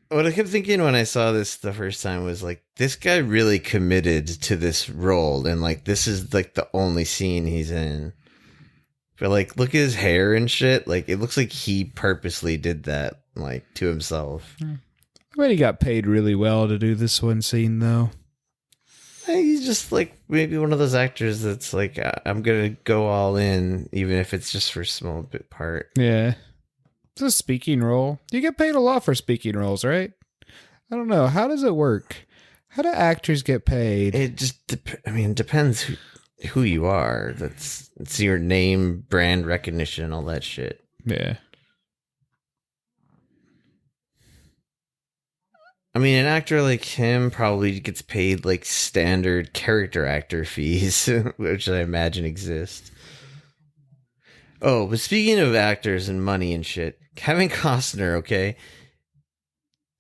What I kept thinking when I saw this the first time was like, this guy really committed to this role, and like this is like the only scene he's in. But like, look at his hair and shit. Like, it looks like he purposely did that, like, to himself. I bet he got paid really well to do this one scene, though. He's just like maybe one of those actors that's like, I'm gonna go all in, even if it's just for a small bit part. Yeah. It's a speaking role. You get paid a lot for speaking roles, right? I don't know. How does it work? How do actors get paid? It just, depends who you are. It's your name, brand recognition, all that shit. Yeah. I mean, an actor like him probably gets paid like standard character actor fees, which I imagine exist. Oh, but speaking of actors and money and shit, Kevin Costner, okay?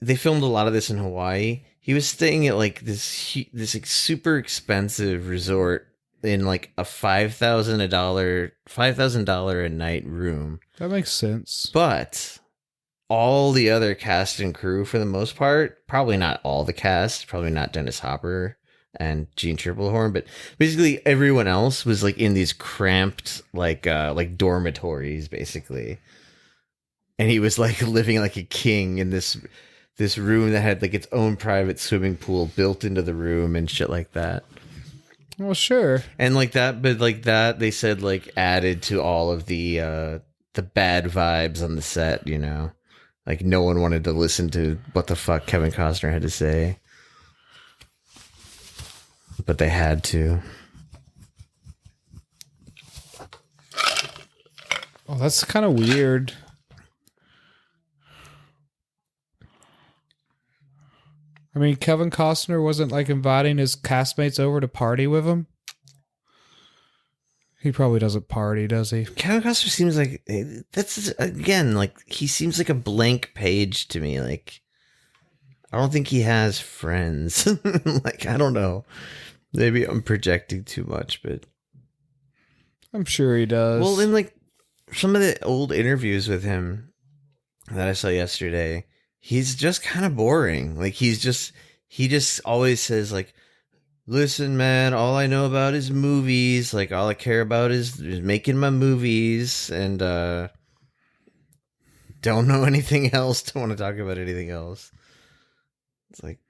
They filmed a lot of this in Hawaii. He was staying at like this like, super expensive resort in like a $5,000 a night room. That makes sense. But all the other cast and crew, for the most part, probably not all the cast, probably not Dennis Hopper and Gene Triplehorn, but basically everyone else was like in these cramped like dormitories basically, and he was like living like a king in this room that had like its own private swimming pool built into the room and shit like that. Well, sure. And like that, but like that they said like added to all of the bad vibes on the set, you know. Like, no one wanted to listen to what the fuck Kevin Costner had to say. But they had to. Oh, that's kind of weird. I mean, Kevin Costner wasn't like inviting his castmates over to party with him. He probably doesn't party, does he? Kevin Costner seems like, that's, again, like, he seems like a blank page to me. Like, I don't think he has friends. Like, I don't know. Maybe I'm projecting too much, but I'm sure he does. well, in like some of the old interviews with him that I saw yesterday, he's just kind of boring. Like, he just always says like, listen, man, all I know about is movies. Like, all I care about is making my movies, and don't know anything else. Don't want to talk about anything else. It's like,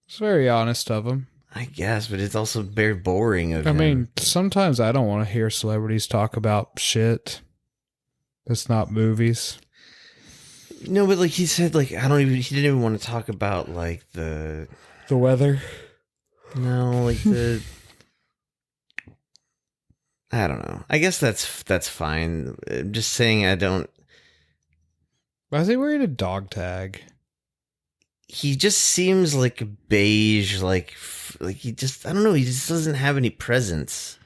it's very honest of him. I guess, but it's also very boring of him. I mean, sometimes I don't want to hear celebrities talk about shit that's not movies. No, but like he said, like he didn't even want to talk about like the weather. No, like the I don't know. I guess that's fine. I'm just saying I don't. Why is he wearing a dog tag? He just seems like beige, like he just, I don't know, he just doesn't have any presence.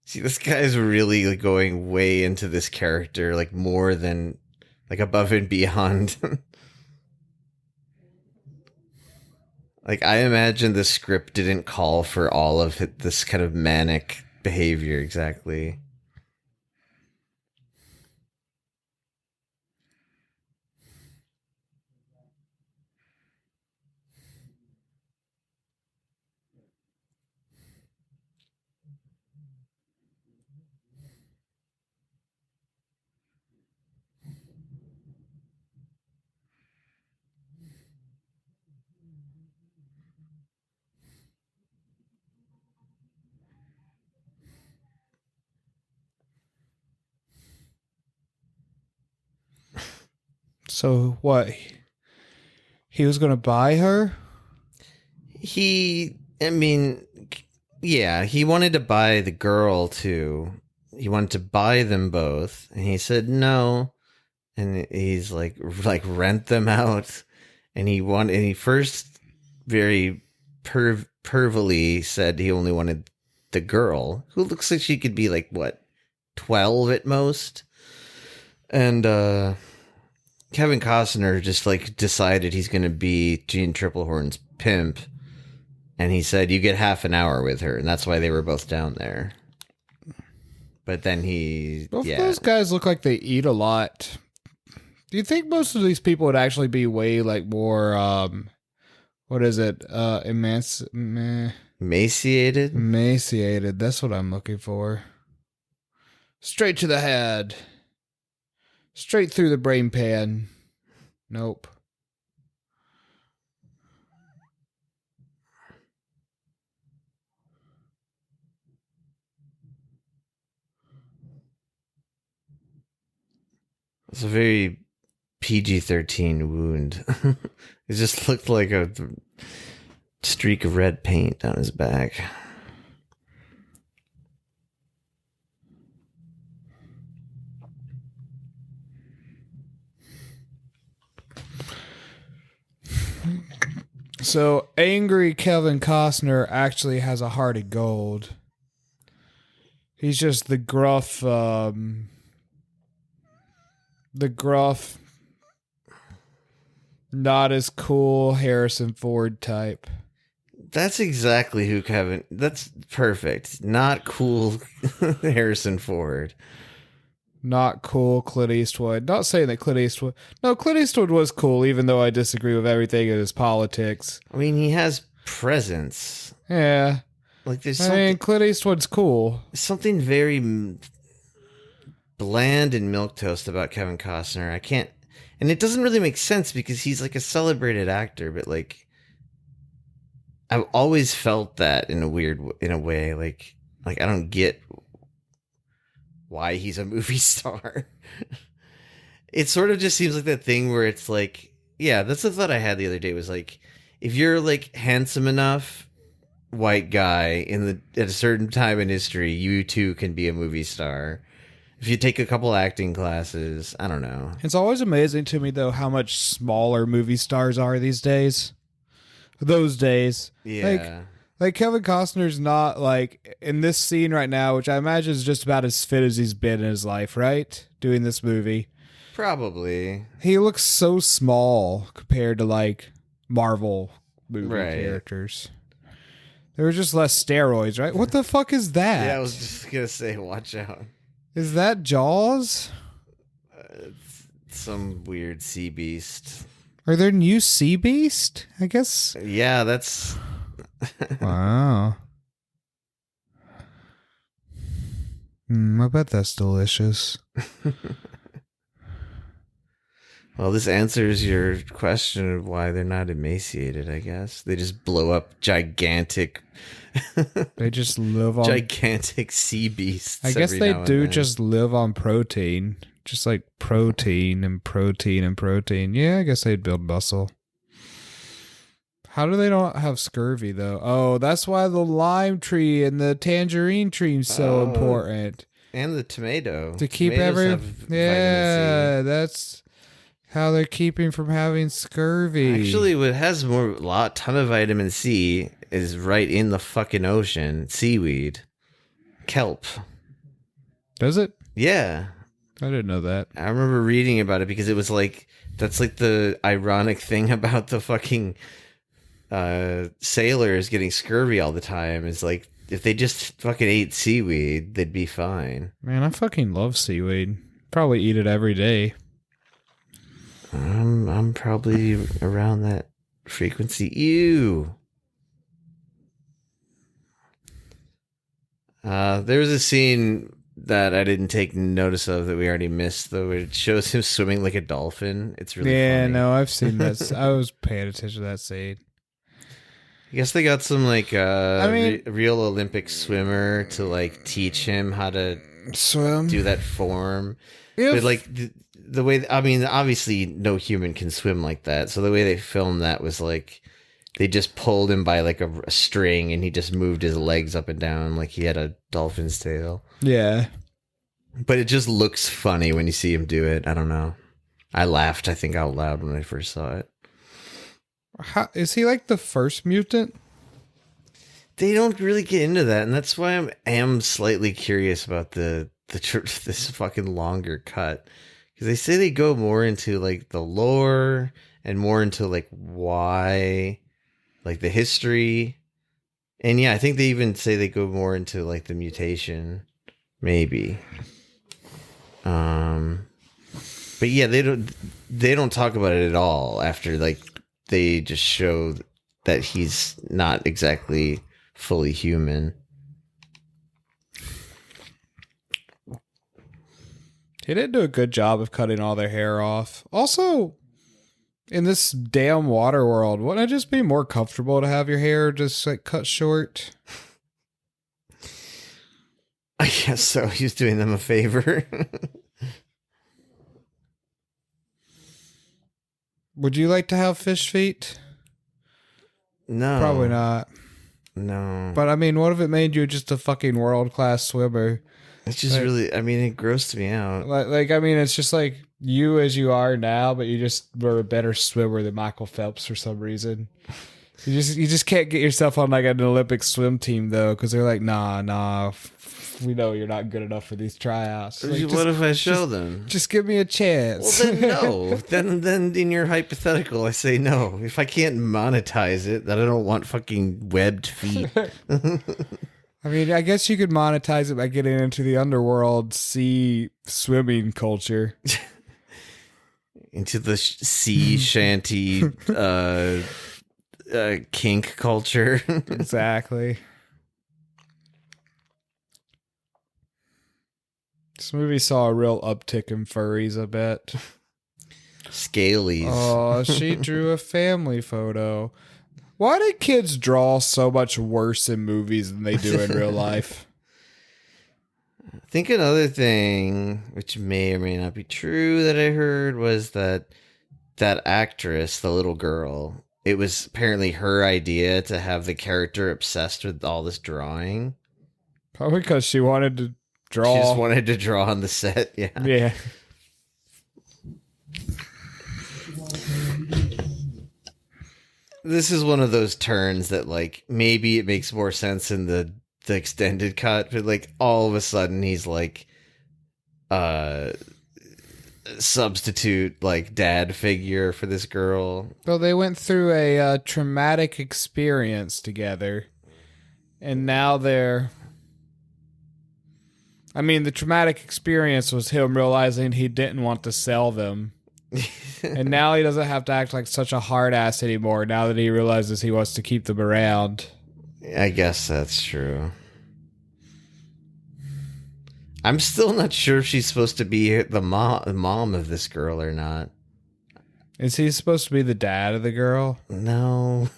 See, this guy's really like going way into this character, like more than like above and beyond. Like, I imagine the script didn't call for all of this kind of manic behavior exactly. So what? He was going to buy her? I mean, yeah, he wanted to buy the girl too. He wanted to buy them both, and he said no. And he's like rent them out. And he first very pervily said he only wanted the girl, who looks like she could be like, what, 12 at most. And Kevin Costner just like decided he's going to be Gene Triplehorn's pimp. And he said, you get half an hour with her. And that's why they were both down there. But then Both of those guys look like they eat a lot. Do you think most of these people would actually be way like more, what is it? Emaciated? Emaciated. That's what I'm looking for. Straight to the head. Straight through the brain pan. Nope. It's a very PG-13 wound. It just looked like a streak of red paint down his back. So angry Kevin Costner actually has a heart of gold. He's just the gruff, not as cool Harrison Ford type. That's exactly who Kevin. That's perfect. Not cool Harrison Ford. Not cool Clint Eastwood. Not saying that Clint Eastwood. No, Clint Eastwood was cool, even though I disagree with everything in his politics. I mean, he has presence. Yeah. Like there's I mean, Clint Eastwood's cool. something very bland and milquetoast about Kevin Costner. I can't, and it doesn't really make sense because he's like a celebrated actor, but like I've always felt that in a way. Like I don't get why he's a movie star. It sort of just seems like that thing where it's like, yeah, that's the thought I had the other day was like, if you're like handsome enough white guy at a certain time in history, you too can be a movie star. If you take a couple acting classes, I don't know. It's always amazing to me, though, how much smaller movie stars are these days. Those days. Yeah. Like Kevin Costner's not like in this scene right now, which I imagine is just about as fit as he's been in his life, right? Doing this movie. Probably. He looks so small compared to like Marvel movie characters. There were just less steroids, right? What the fuck is that? Yeah, I was just going to say, watch out. Is that Jaws? It's some weird sea beast. Are there new sea beast? I guess. Yeah, that's... Wow. I bet that's delicious. Well, this answers your question of why they're not emaciated, I guess. They just blow up gigantic... They just live on... gigantic sea beasts. I guess they do just live on protein. Just like protein and protein and protein. Yeah, I guess they'd build muscle. How do they not have scurvy, though? Oh, that's why the lime tree and the tangerine tree is so important. And the tomato. To keep Yeah, that's how they're keeping from having scurvy. Actually, what has ton of vitamin C is right in the fucking ocean. Seaweed. Kelp. Does it? Yeah. I didn't know that. I remember reading about it because it was like, that's like the ironic thing about the fucking sailors getting scurvy all the time is like, if they just fucking ate seaweed, they'd be fine. Man, I fucking love seaweed. Probably eat it every day. I'm probably around that frequency. Ew. There was a scene that I didn't take notice of that we already missed, though. It shows him swimming like a dolphin. It's really funny. No, I've seen that. I was paying attention to that scene. I guess they got some like real Olympic swimmer to like teach him how to swim, do that form. But like the way, I mean, obviously no human can swim like that. So the way they filmed that was like they just pulled him by like a string and he just moved his legs up and down like he had a dolphin's tail. Yeah. But it just looks funny when you see him do it. I don't know. I laughed, I think, out loud when I first saw it. How, is he like the first mutant? They don't really get into that, and that's why I am slightly curious about this fucking longer cut. Because they say they go more into like the lore and more into like why, like the history. And yeah, I think they even say they go more into like the mutation, maybe. But yeah, they don't talk about it at all after like they just show that he's not exactly fully human. He didn't do a good job of cutting all their hair off. Also, in this damn Waterworld, wouldn't it just be more comfortable to have your hair just like cut short? I guess so. He's doing them a favor. Would you like to have fish feet? No. Probably not. No. But I mean, what if it made you just a fucking world-class swimmer? It's just really, I mean, it grossed me out. I mean, it's just like you as you are now, but you just were a better swimmer than Michael Phelps for some reason. You just can't get yourself on like an Olympic swim team though, because they're like, nah, we know you're not good enough for these tryouts. Like, What if I show them? Just give me a chance. Well, then no. then in your hypothetical, I say no. If I can't monetize it, then I don't want fucking webbed feet. I mean, I guess you could monetize it by getting into the underworld sea swimming culture. Into the sea shanty kink culture. Exactly. This movie saw a real uptick in furries, I bet. Scalies. Oh, she drew a family photo. Why do kids draw so much worse in movies than they do in real life? I think another thing, which may or may not be true, that I heard was that actress, the little girl, it was apparently her idea to have the character obsessed with all this drawing. Probably because she wanted to draw. She just wanted to draw on the set, yeah. Yeah. This is one of those turns that, like, maybe it makes more sense in the extended cut, but, like, all of a sudden he's, like, substitute, like, dad figure for this girl. So they went through a traumatic experience together, and now they're... I mean, the traumatic experience was him realizing he didn't want to sell them. And now he doesn't have to act like such a hard ass anymore now that he realizes he wants to keep them around. I guess that's true. I'm still not sure if she's supposed to be the mom of this girl or not. Is he supposed to be the dad of the girl? No.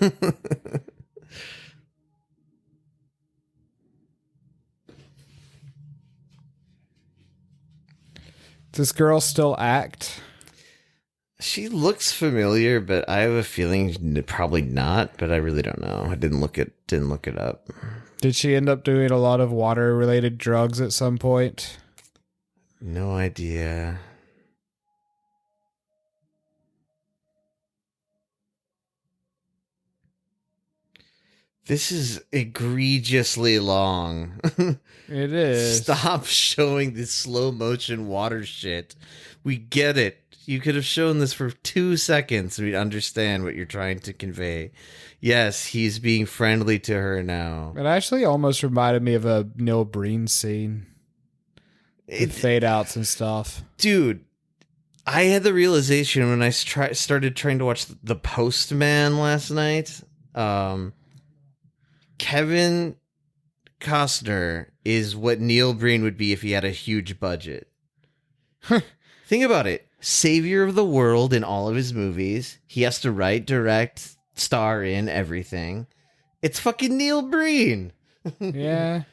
Does this girl still act? She looks familiar, but I have a feeling probably not, but I really don't know. I didn't look it up. Did she end up doing a lot of water-related drugs at some point? No idea. This is egregiously long. It is. Stop showing this slow motion water shit. We get it. You could have shown this for 2 seconds and we'd understand what you're trying to convey. Yes, he's being friendly to her now. It actually almost reminded me of a Neil Breen scene. With fade outs and stuff. Dude, I had the realization when I started trying to watch The Postman last night. Kevin Costner is what Neil Breen would be if he had a huge budget. Think about it. Savior of the world in all of his movies. He has to write, direct, star in everything. It's fucking Neil Breen. Yeah.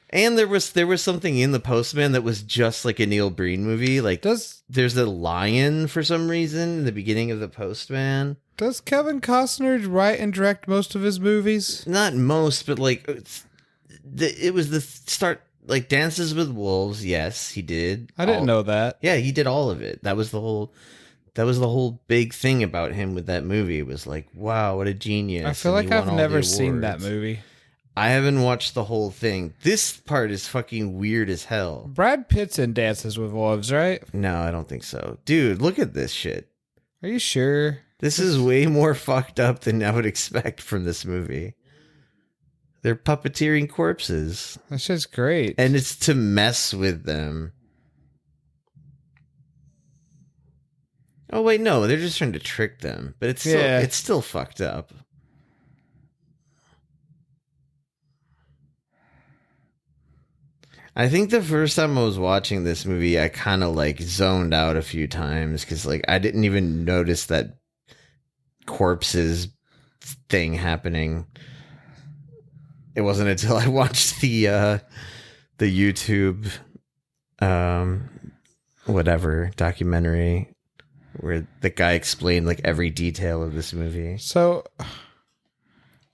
And there was something in The Postman that was just like a Neil Breen movie. Like there's a lion for some reason in the beginning of The Postman. Does Kevin Costner write and direct most of his movies? Not most, but like it was the start. Like Dances with Wolves, yes, he did. I didn't know that. Yeah, he did all of it. That was the whole big thing about him with that movie. It was like, wow, what a genius. I feel like I've never seen that movie. I haven't watched the whole thing. This part is fucking weird as hell. Brad Pitt's in Dances with Wolves, right? No, I don't think so. Dude, look at this shit. Are you sure? This is way more fucked up than I would expect from this movie. They're puppeteering corpses. That's just great. And it's to mess with them. Oh, wait, no. They're just trying to trick them. But it's still fucked up. I think the first time I was watching this movie, I kind of like zoned out a few times because like I didn't even notice that corpses thing happening. It wasn't until I watched the YouTube whatever documentary where the guy explained like every detail of this movie. So,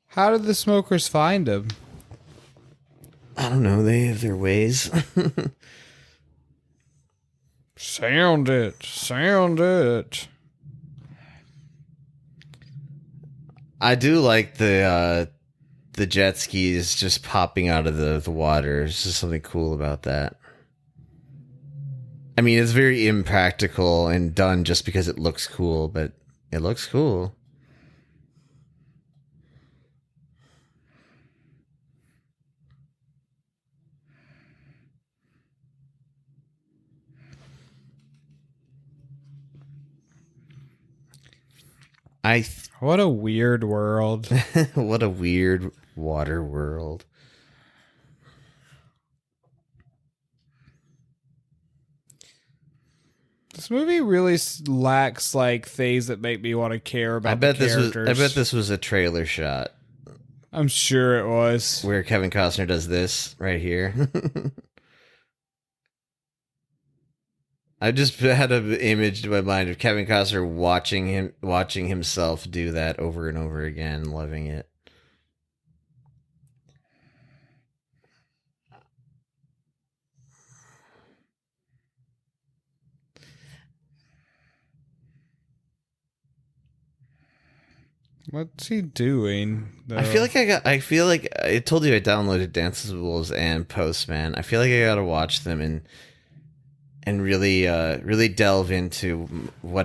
how did the smokers find him? I don't know. They have their ways. Sound it. Sound it. I do like the jet skis just popping out of the water. There's just something cool about that. I mean, it's very impractical and done just because it looks cool, but it looks cool. What a weird world. What a weird water world. This movie really lacks like things that make me want to care about. I bet this was a trailer shot. I'm sure it was. Where Kevin Costner does this right here. I just had an image in my mind of Kevin Costner watching himself do that over and over again, loving it. What's he doing, though? I feel like I told you I downloaded Danceables and Postman. I feel like I gotta watch them and really delve into what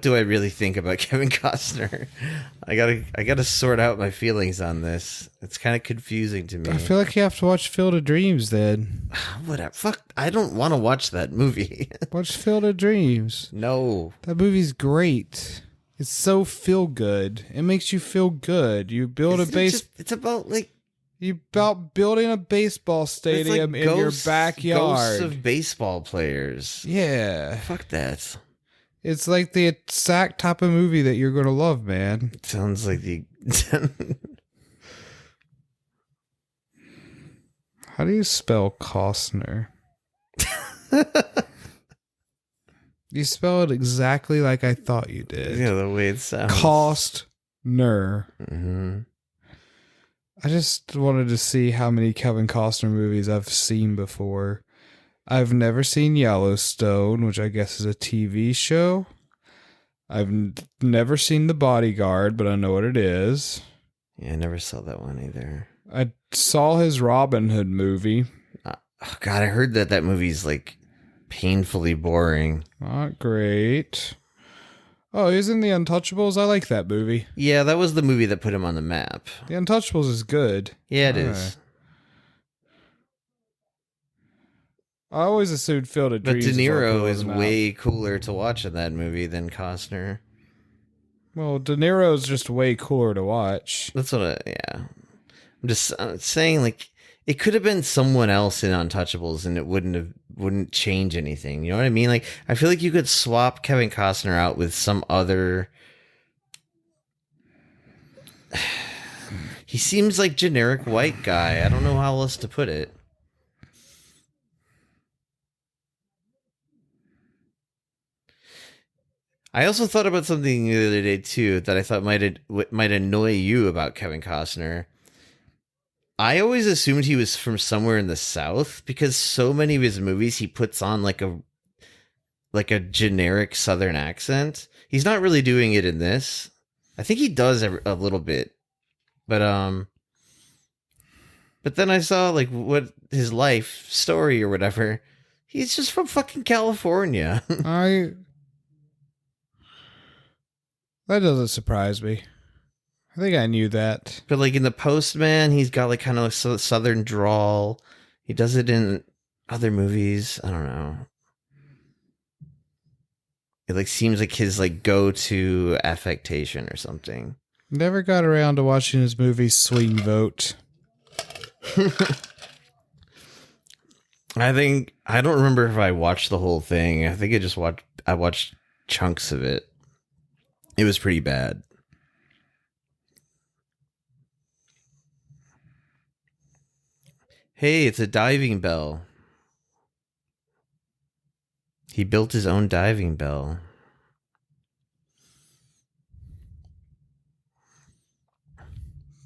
do I really think about Kevin Costner. I gotta sort out my feelings on this. It's kind of confusing to me. I feel like you have to watch Field of Dreams then. Whatever. Fuck. I don't want to watch that movie. Watch Field of Dreams. No. That movie's great. It's so feel good. It makes you feel good. You build It's about like. You about building a baseball stadium like in your backyard. Ghosts of baseball players. Yeah. Fuck that. It's like the exact type of movie that you're going to love, man. It sounds like the... How do you spell Costner? You spell it exactly like I thought you did. Yeah, the way it sounds. Costner. Mm-hmm. I just wanted to see how many Kevin Costner movies I've seen before. I've never seen Yellowstone, which I guess is a TV show. I've never seen The Bodyguard, but I know what it is. Yeah, I never saw that one either. I saw his Robin Hood movie. Oh God, I heard that movie's like painfully boring. Not great. Oh, he's in The Untouchables. I like that movie. Yeah, that was the movie that put him on the map. The Untouchables is good. Yeah, it is. I always assumed Field of Dreams. But De Niro is way cooler to watch in that movie than Costner. Well, De Niro's just way cooler to watch. That's what yeah. I'm just saying, like, it could have been someone else in Untouchables and it wouldn't change anything. You know what I mean? Like, I feel like you could swap Kevin Costner out with some other... He seems like generic white guy. I don't know how else to put it. I also thought about something the other day, too, that I thought might annoy you about Kevin Costner. I always assumed he was from somewhere in the South because so many of his movies he puts on like a generic Southern accent. He's not really doing it in this. I think he does a little bit, but then I saw like what his life story or whatever. He's just from fucking California. That doesn't surprise me. I think I knew that. But like in The Postman, he's got like kind of a Southern drawl. He does it in other movies. I don't know. It like seems like his like go-to affectation or something. Never got around to watching his movie Swing Vote. I don't remember if I watched the whole thing. I think I watched chunks of it. It was pretty bad. Hey, it's a diving bell. He built his own diving bell.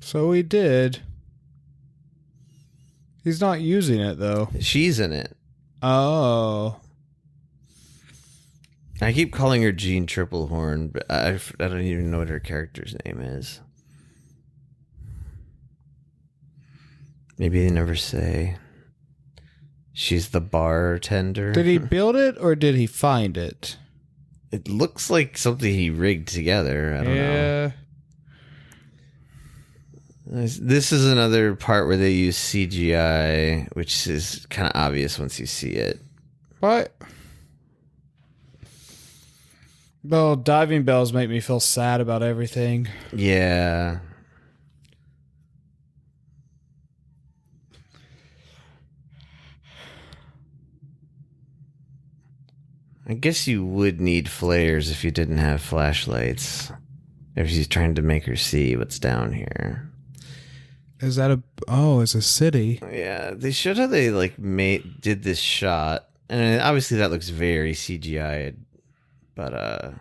So he did. He's not using it, though. She's in it. Oh. I keep calling her Jean Triplehorn, but I don't even know what her character's name is. Maybe they never say. She's the bartender. Did he build it or did he find it? It looks like something he rigged together. I don't know. This is another part where they use CGI, which is kind of obvious once you see it. What? Well, diving bells make me feel sad about everything. Yeah. I guess you would need flares if you didn't have flashlights. If she's trying to make her see what's down here. Is that a... Oh, it's a city. Yeah, they showed how they did this shot. And obviously that looks very CGI. But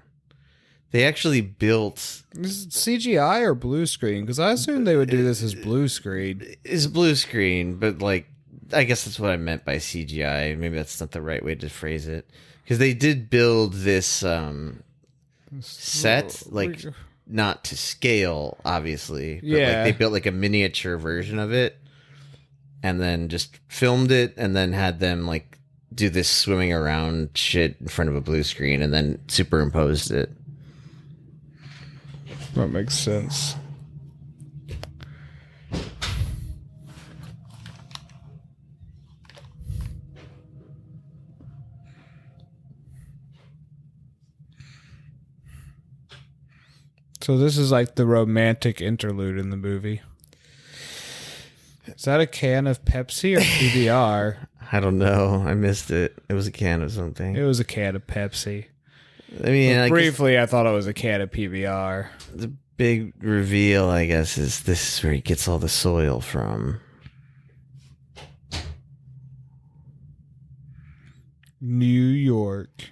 they actually built... Is it CGI or blue screen? Because I assumed they would do this as blue screen. It's blue screen, but I guess that's what I meant by CGI. Maybe that's not the right way to phrase it. Because they did build this set, not to scale, obviously. But yeah. They built a miniature version of it. And then just filmed it. And then had them do this swimming around shit in front of a blue screen. And then superimposed it. That makes sense. So this is the romantic interlude in the movie. Is that a can of Pepsi or PBR? I don't know. I missed it. It was a can of something. It was a can of Pepsi. I mean, briefly, I thought it was a can of PBR. The big reveal, I guess, is this is where he gets all the soil from. New York.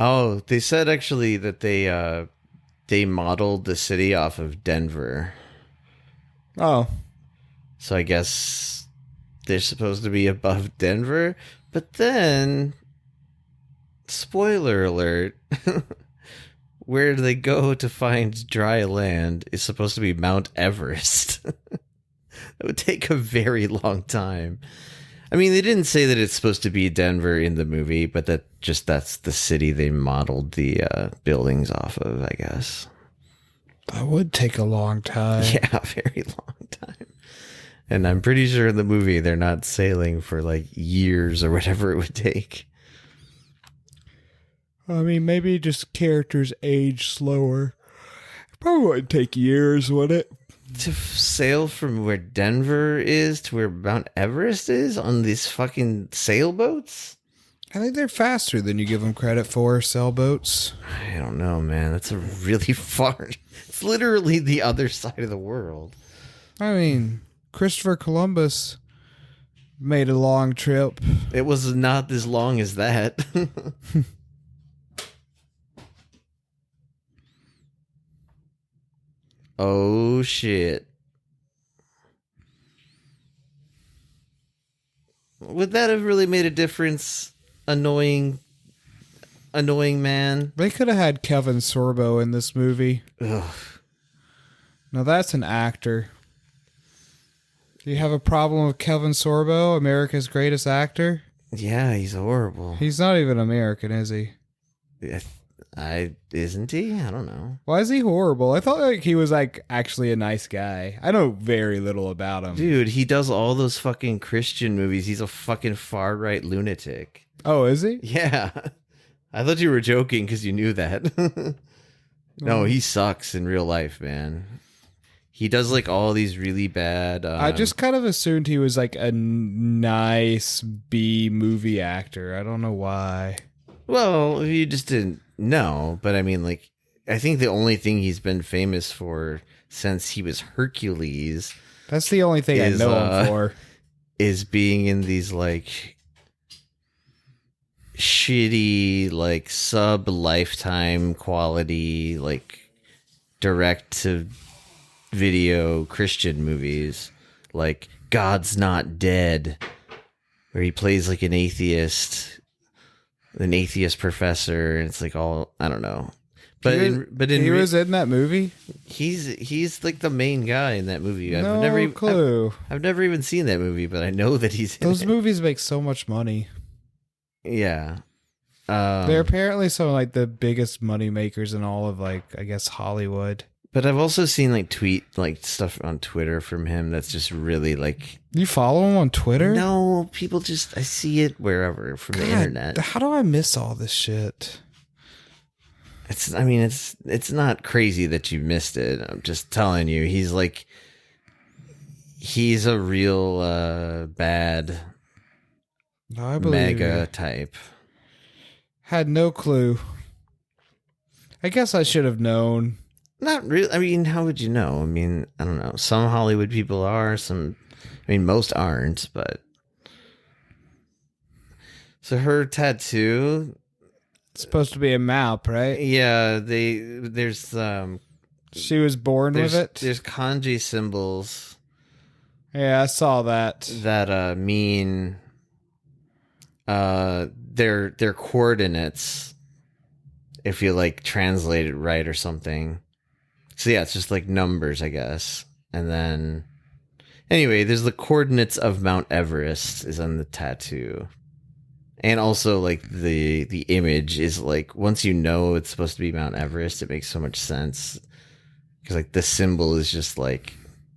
Oh, they said actually that they modeled the city off of Denver. Oh. So I guess they're supposed to be above Denver, but then spoiler alert, where they go to find dry land is supposed to be Mount Everest. That would take a very long time. I mean, they didn't say that it's supposed to be Denver in the movie, but that's the city they modeled the buildings off of, I guess. That would take a long time. Yeah, a very long time. And I'm pretty sure in the movie they're not sailing for years or whatever it would take. I mean, maybe just characters age slower. Probably wouldn't take years, would it? To sail from where Denver is to where Mount Everest is on these fucking sailboats? I think they're faster than you give them credit for, sailboats. I don't know, man. That's a really far... It's literally the other side of the world. I mean, Christopher Columbus made a long trip. It was not as long as that. Oh, shit. Would that have really made a difference? Annoying man. They could have had Kevin Sorbo in this movie. Ugh. Now that's an actor. Do you have a problem with Kevin Sorbo, America's greatest actor? Yeah, he's horrible. He's not even American, is he? Isn't he? I don't know. Why is he horrible? I thought he was actually a nice guy. I know very little about him. Dude, he does all those fucking Christian movies. He's a fucking far right lunatic. Oh, is he? Yeah. I thought you were joking because you knew that. No, he sucks in real life, man. He does all these really bad... I just kind of assumed he was a nice B movie actor. I don't know why. Well, you just didn't know, but I mean, I think the only thing he's been famous for since he was Hercules... That's the only thing I know him for. Is being in these, shitty, sub-Lifetime quality, direct to video Christian movies, like God's Not Dead, where he plays like an atheist professor, and it's like all, I don't know. But he was in that movie. He's like the main guy in that movie. No clue. I've never even seen that movie, but I know that he's in Those movies make so much money. Yeah. They're apparently some of like the biggest money makers in all of like, I guess, Hollywood. But I've also seen like stuff on Twitter from him that's just really like. You follow him on Twitter? No, people just, I see it wherever from the internet. How do I miss all this shit? It's not crazy that you missed it. I'm just telling you, he's a real bad mega type. Had no clue. I guess I should have known. Not really. I mean, how would you know? I mean, I don't know. Some Hollywood people are, most aren't, but. So her tattoo. It's supposed to be a map, right? Yeah, there's she was born with it. There's kanji symbols. Yeah, I saw that. That mean their coordinates, if you like translate it right or something. So yeah, it's just like numbers, I guess. And then anyway, there's the coordinates of Mount Everest is on the tattoo. And also, like, the image is, like, once you know it's supposed to be Mount Everest, it makes so much sense. Because, like, the symbol is just, like,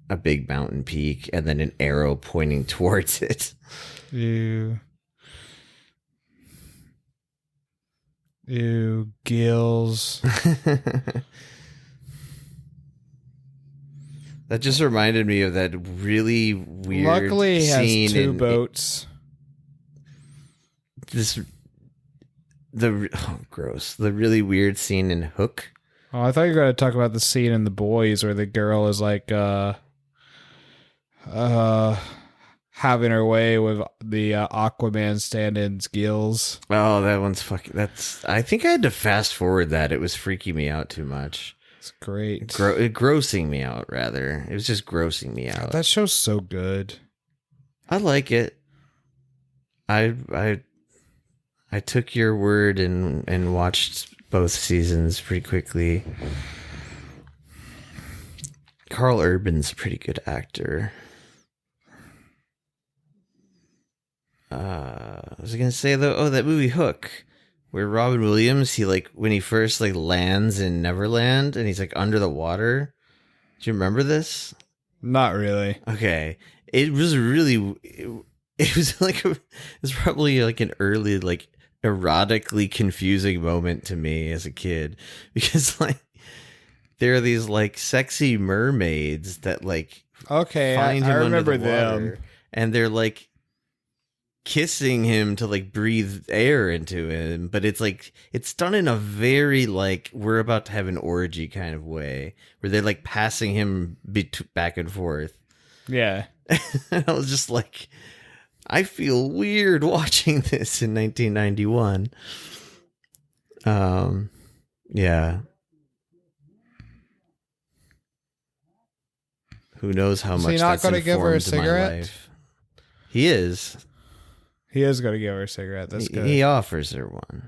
a big mountain peak and then an arrow pointing towards it. Ew, gills. That just reminded me of that really weird Luckily, he scene has two boats. Gross. The really weird scene in Hook. Oh, I thought you were going to talk about the scene in The Boys where the girl is like having her way with the Aquaman stand-in's gills. Oh, that one's fucking. I think I had to fast forward that. It was freaking me out too much. It's great. Grossing me out, rather. It was just grossing me out. God, that show's so good. I like it. I took your word and watched both seasons pretty quickly. Carl Urban's a pretty good actor. I was gonna say though, that movie Hook, where Robin Williams, he like when he first like lands in Neverland and he's like under the water. Do you remember this? Not really. Okay, it was really. It was like it's probably like an early like erotically confusing moment to me as a kid, because like there are these like sexy mermaids that like find him remember under the water, and they're like kissing him to like breathe air into him, but it's like it's done in a very like we're about to have an orgy kind of way where they're like passing him back and forth. Yeah. And I was just like, I feel weird watching this in 1991. Yeah. Who knows how much that's informed give her a cigarette? My life. He is. He is going to give her a cigarette. That's good. He offers her one.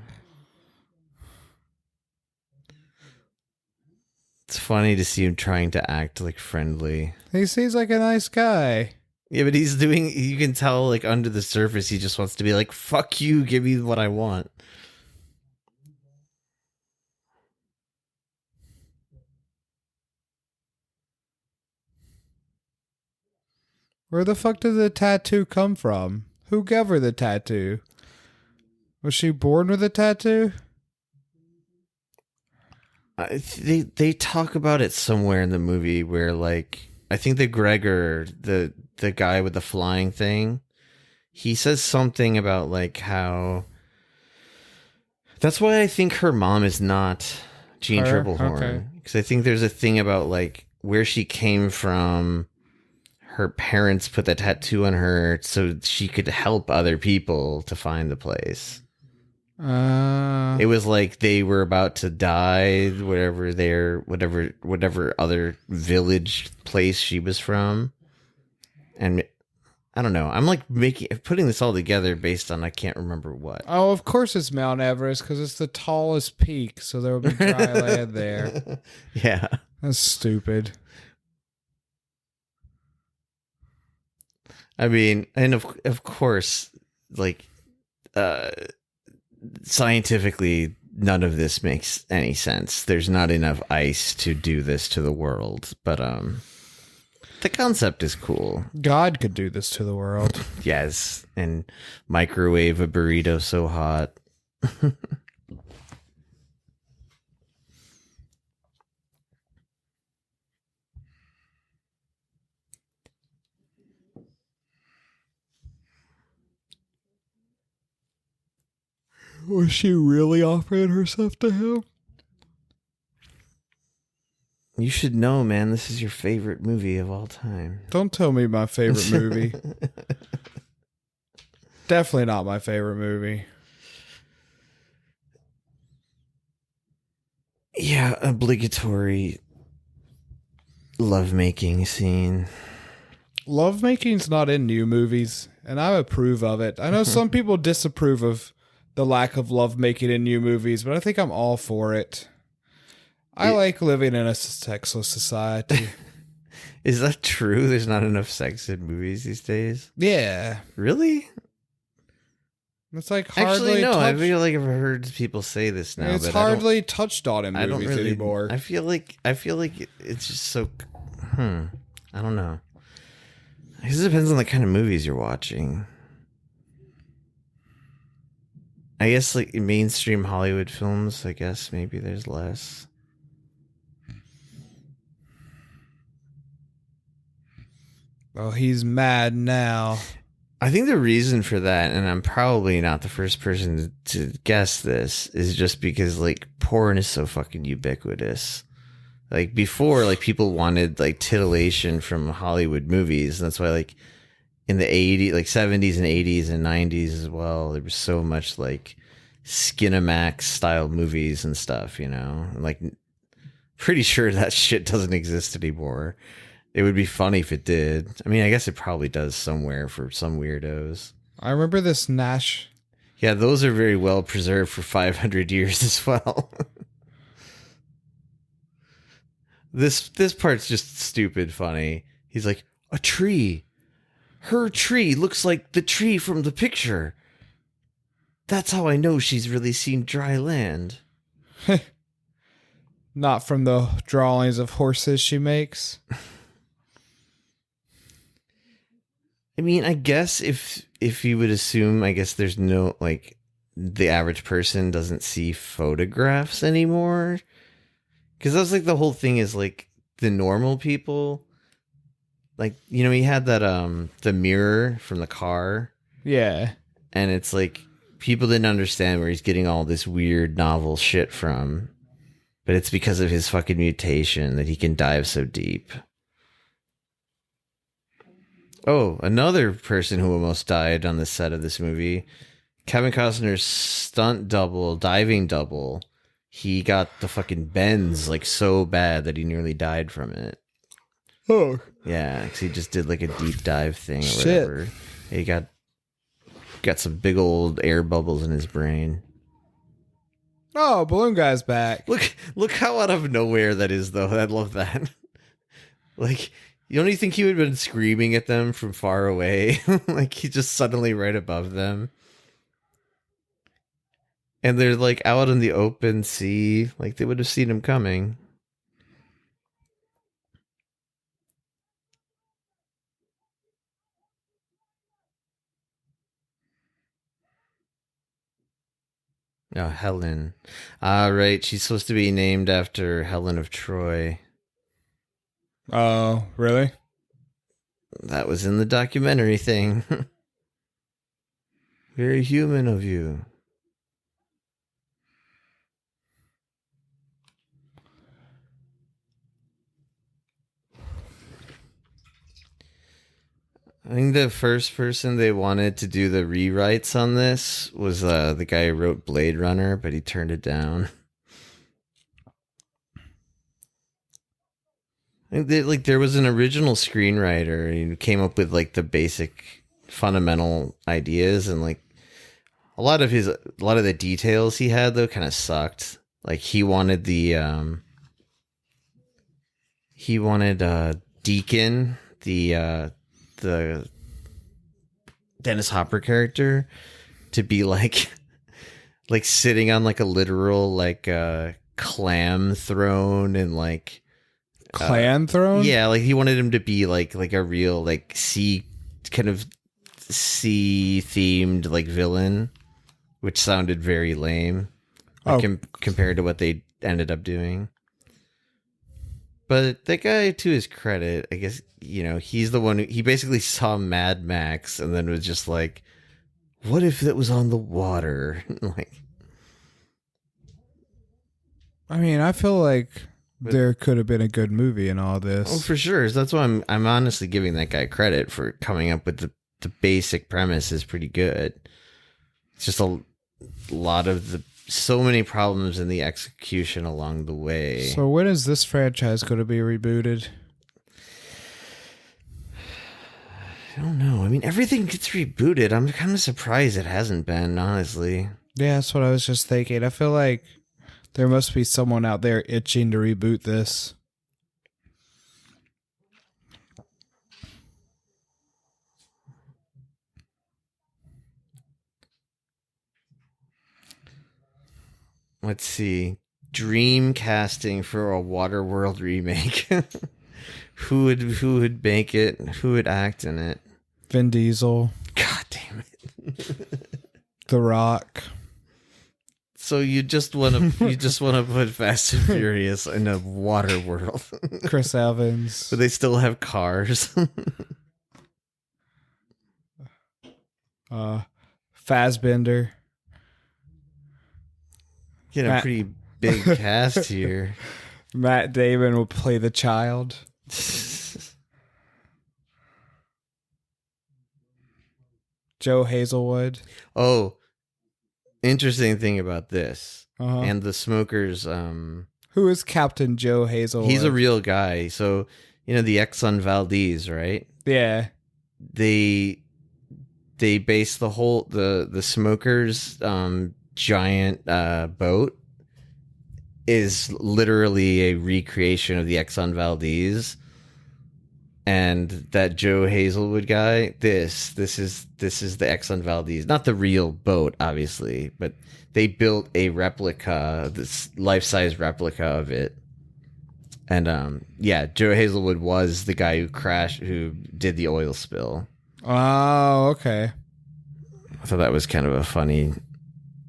It's funny to see him trying to act like friendly. He seems like a nice guy. Yeah, but he's doing, you can tell like under the surface, he just wants to be like, fuck you, give me what I want. Where the fuck did the tattoo come from? Who gave her the tattoo? Was she born with a tattoo? They talk about it somewhere in the movie where like, I think the Gregor, the guy with the flying thing, he says something about like how that's why I think her mom is not Jean Triplehorn. Because I think there's a thing about like where she came from. Her parents put the tattoo on her so she could help other people to find the place. It was like they were about to die, whatever other village place she was from. And I don't know. I'm like putting this all together based on I can't remember what. Oh, of course it's Mount Everest because it's the tallest peak, so there will be dry land there. Yeah. That's stupid. I mean, and of course, like, scientifically, none of this makes any sense. There's not enough ice to do this to the world, but the concept is cool. God could do this to the world. Yes, and microwave a burrito so hot. Was she really offering herself to him? You should know, man. This is your favorite movie of all time. Don't tell me my favorite movie. Definitely not my favorite movie. Yeah, obligatory lovemaking scene. Lovemaking's not in new movies, and I approve of it. I know some people disapprove of the lack of lovemaking in new movies, but I think I'm all for it. I like living in a sexless society. Is that true? There's not enough sex in movies these days? Yeah. Really? It's like hardly Actually, no. I touched. feel like I've heard people say this now. It's but hardly touched on in I don't movies really, anymore. I feel like it's just so. I don't know. I guess it depends on the kind of movies you're watching. I guess like in mainstream Hollywood films, I guess maybe there's less. Oh, he's mad now. I think the reason for that, and I'm probably not the first person to guess this, is just because like porn is so fucking ubiquitous. Like before, like people wanted like titillation from Hollywood movies, and that's why like in the 80s, like 70s and 80s and 90s as well, there was so much like Skinamax style movies and stuff, you know? Like pretty sure that shit doesn't exist anymore. It would be funny if it did. I mean, I guess it probably does somewhere for some weirdos. I remember this Nash. Yeah, those are very well preserved for 500 years as well. This part's just stupid funny. He's like, a tree. Her tree looks like the tree from the picture. That's how I know she's really seen dry land. Not from the drawings of horses she makes. I mean, I guess if you would assume, I guess there's no, like, the average person doesn't see photographs anymore. Because that's, like, the whole thing is, like, the normal people, like, you know, he had that, the mirror from the car. Yeah. And it's, like, people didn't understand where he's getting all this weird novel shit from. But it's because of his fucking mutation that he can dive so deep. Oh, another person who almost died on the set of this movie, Kevin Costner's stunt double, diving double. He got the fucking bends like so bad that he nearly died from it. Oh. Yeah, because he just did like a deep dive thing or Shit. whatever. He got some big old air bubbles in his brain. Oh, Balloon Guy's back. Look how out of nowhere that is, though. I love that. Like, you don't think he would have been screaming at them from far away? Like, he's just suddenly right above them. And they're, like, out in the open sea. Like, they would have seen him coming. Oh, Helen. Right. She's supposed to be named after Helen of Troy. Oh, really? That was in the documentary thing. Very human of you. I think the first person they wanted to do the rewrites on this was the guy who wrote Blade Runner, but he turned it down. I think like there was an original screenwriter who came up with like the basic fundamental ideas, and like a lot of the details he had though kind of sucked. Like he wanted Deacon, the Dennis Hopper character, to be like sitting on like a literal like clam throne, and like Clan throne? yeah, like he wanted him to be like a real like sea themed like villain, which sounded very lame compared to what they ended up doing. But that guy, to his credit, I guess, he's the one he basically saw Mad Max and then was just like, what if that was on the water? Like, I mean, I feel like there could have been a good movie in all this. Oh, for sure. So that's why I'm honestly giving that guy credit for coming up with the basic premise is pretty good. It's just a lot of so many problems in the execution along the way. So when is this franchise going to be rebooted? I don't know. I mean, everything gets rebooted. I'm kind of surprised it hasn't been, honestly. Yeah, that's what I was just thinking. I feel like there must be someone out there itching to reboot this. Let's see. Dream casting for a Waterworld remake. Who would make it? Who would act in it? Vin Diesel. God damn it. The Rock. So you just want to put Fast and Furious in a Waterworld. Chris Evans. But they still have cars. Fassbender. Get a pretty big cast here. Matt Damon will play the child. Joe Hazelwood. Oh, interesting thing about this and the smokers. Who is Captain Joe Hazelwood? He's a real guy. So the Exxon Valdez, right? Yeah. They base the whole the smokers giant boat is literally a recreation of the Exxon Valdez. And that Joe Hazelwood guy, this is the Exxon Valdez, not the real boat, obviously, but they built a replica, this life-size replica of it. And Joe Hazelwood was the guy who did the oil spill. Oh, okay. I thought that was kind of a funny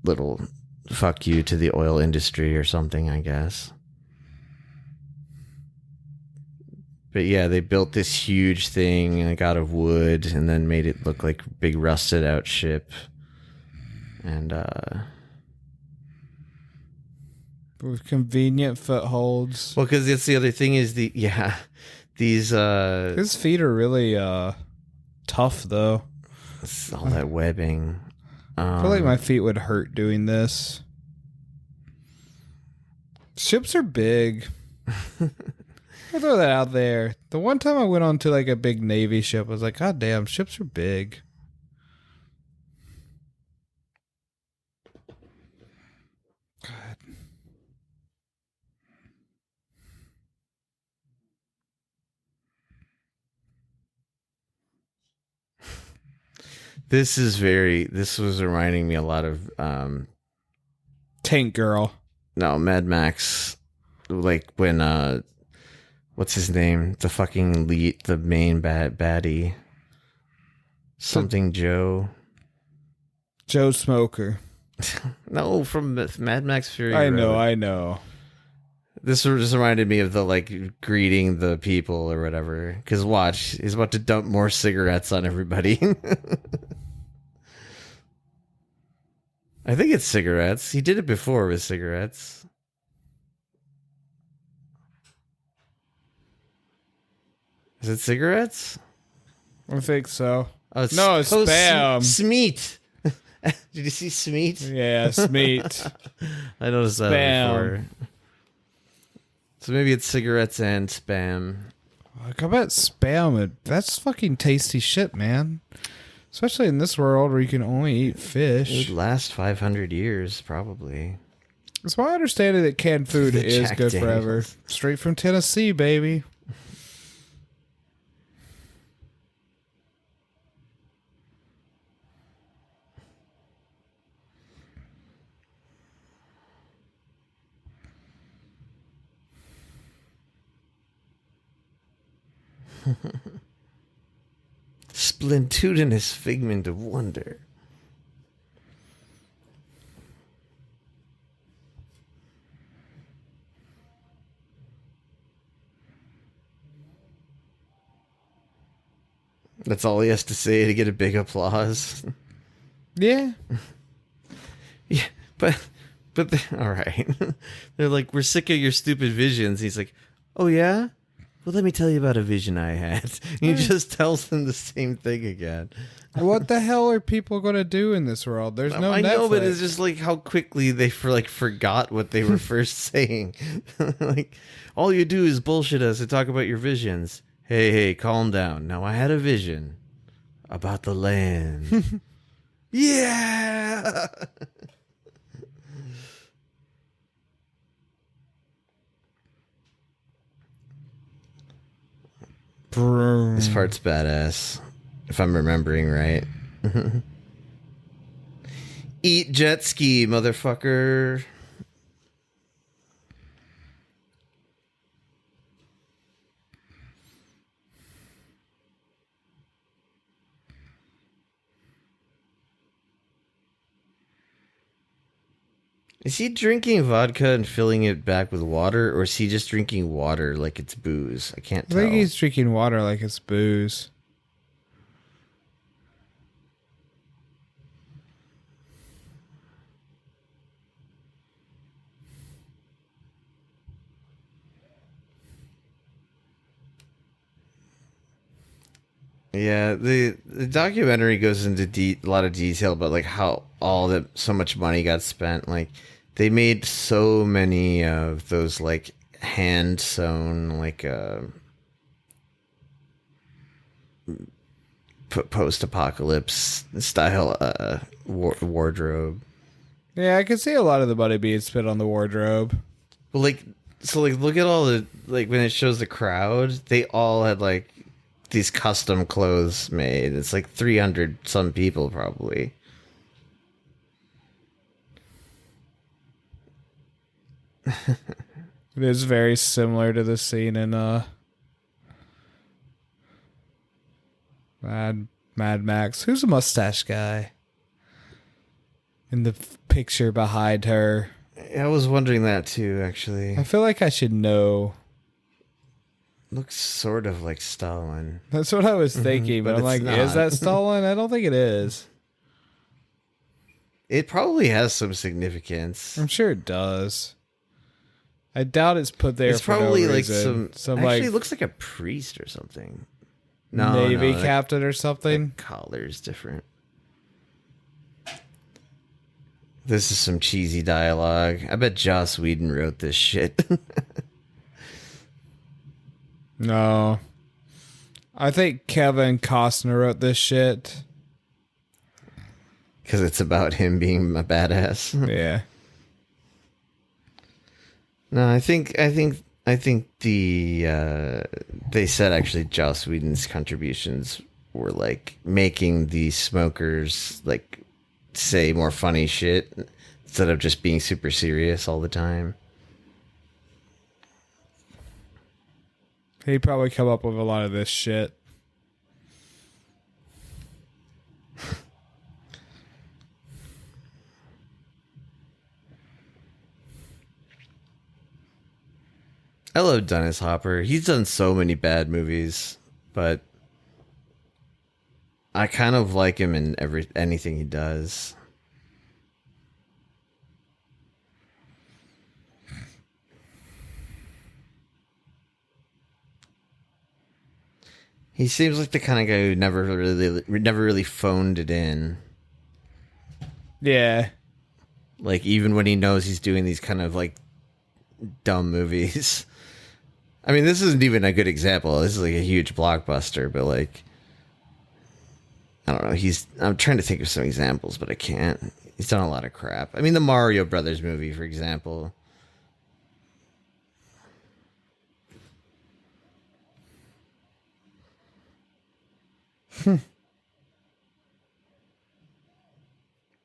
little fuck you to the oil industry or something, I guess. But yeah, they built this huge thing like out of wood and then made it look like a big rusted out ship. And with convenient footholds. Well, because it's the other thing is these his feet are really tough though. All that webbing. I feel like my feet would hurt doing this. Ships are big. I'll throw that out there. The one time I went on to like a big Navy ship, I was like, God damn, ships are big. God. This was reminding me a lot of Tank Girl. No, Mad Max. Like when what's his name? The fucking lead, the main baddie. Something Joe. Joe Smoker. No, from Mad Max Fury I Road. know. This just reminded me of the like greeting the people or whatever. Because watch, he's about to dump more cigarettes on everybody. I think it's cigarettes. He did it before with cigarettes. Is it cigarettes? I think so. Oh, No, it's spam. Smeat. Did you see Smeat? Yeah, Smeat. I noticed that before. So maybe it's cigarettes and spam. Like, I bet spam, that's fucking tasty shit, man. Especially in this world where you can only eat fish. It would last 500 years, probably. It's my understanding that canned food is Jack good Daniels. forever. Straight from Tennessee, baby. Splintudinous figment of wonder. That's all he has to say to get a big applause. Yeah. Yeah, but all right. They're like, we're sick of your stupid visions. He's like, oh yeah? Well, let me tell you about a vision I had. He just tells them the same thing again. What the hell are people going to do in this world? There's no I Netflix. know, but it's just like how quickly they forgot what they were first saying. Like, all you do is bullshit us and talk about your visions. Hey, calm down. Now, I had a vision about the land. Yeah! This part's badass, if I'm remembering right. Eat jet ski, motherfucker. Is he drinking vodka and filling it back with water, or is he just drinking water like it's booze? I can't I tell. think he's drinking water like it's booze. Yeah, the documentary goes into a lot of detail about like how so much money got spent. Like they made so many of those like hand sewn like post apocalypse style wardrobe. Yeah, I can see a lot of the money being spent on the wardrobe. Well, like look at all the like when it shows the crowd, they all had like these custom clothes made. It's like 300 some people probably. It is very similar to the scene in Mad Max. Who's the mustache guy in the picture behind her? I was wondering that too, actually. I feel like I should know. Looks sort of like Stalin. That's what I was thinking, but I'm like, is that Stalin? I don't think it is. It probably has some significance. I'm sure it does. I doubt it's put there It's for probably no like reason. some actually, it looks like a priest or something. Navy captain or something. The collar's different. This is some cheesy dialogue. I bet Joss Whedon wrote this shit. No. I think Kevin Costner wrote this shit. Because it's about him being a badass. Yeah. No, I think the they said actually Joss Whedon's contributions were like making the smokers like say more funny shit instead of just being super serious all the time. He'd probably come up with a lot of this shit. I love Dennis Hopper. He's done so many bad movies, but I kind of like him in anything he does. He seems like the kind of guy who never really phoned it in. Yeah. Like, even when he knows he's doing these kind of, like, dumb movies. I mean, this isn't even a good example. This is, like, a huge blockbuster, but, like, I don't know. I'm trying to think of some examples, but I can't. He's done a lot of crap. I mean, the Mario Brothers movie, for example.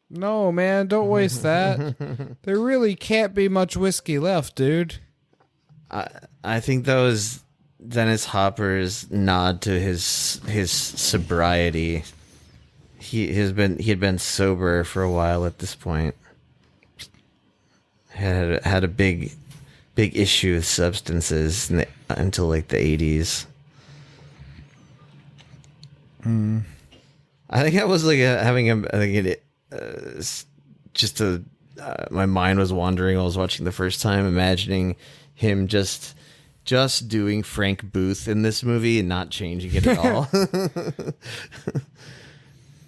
No, man, don't waste that. There really can't be much whiskey left, dude. I think that was Dennis Hopper's nod to his sobriety. He had been sober for a while at this point. Had a big issue with substances until like the 80s. I think I was like my mind was wandering while I was watching the first time, imagining him just doing Frank Booth in this movie and not changing it at all.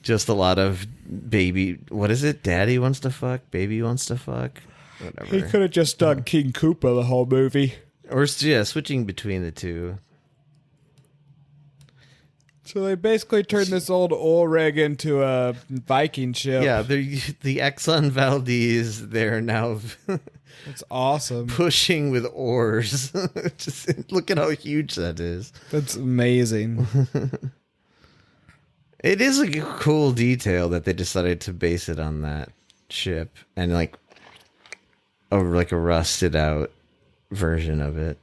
Just a lot of baby. What is it? Daddy wants to fuck. Baby wants to fuck. Whatever. He could have just done King Koopa the whole movie. Or yeah, switching between the two. So they basically turned this old oil rig into a Viking ship. Yeah, the Exxon Valdez. They're now. That's awesome. Pushing with oars. Just look at how huge that is. That's amazing. It is a cool detail that they decided to base it on that ship and like a rusted out version of it.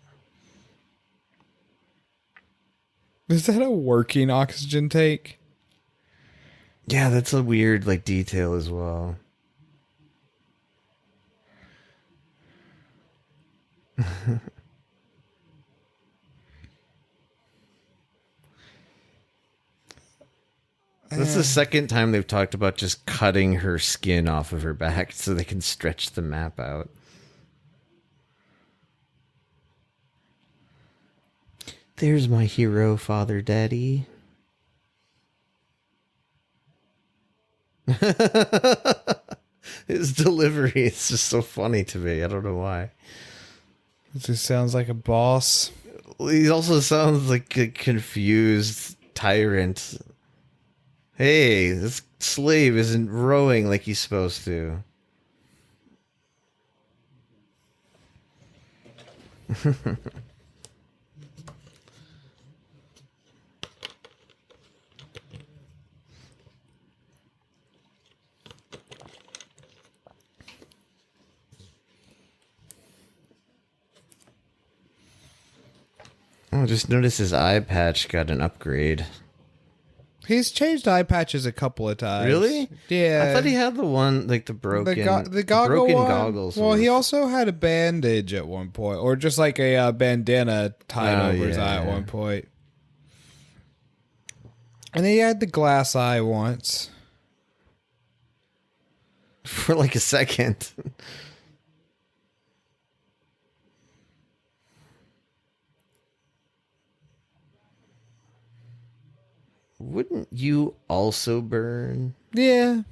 Is that a working oxygen tank? Yeah, that's a weird like detail as well. That's the second time they've talked about just cutting her skin off of her back so they can stretch the map out. There's my hero, Father Daddy. His delivery is just so funny to me. I don't know why. It just sounds like a boss. He also sounds like a confused tyrant. Hey, this slave isn't rowing like he's supposed to. Oh, just notice his eye patch got an upgrade. He's changed eye patches a couple of times. Really? Yeah. I thought he had the one, like the broken, the goggle broken one? goggles. Well, he also had a bandage at one point, or just like a bandana tied over his eye at one point. And he had the glass eye once. For like a second. Wouldn't you also burn? Yeah.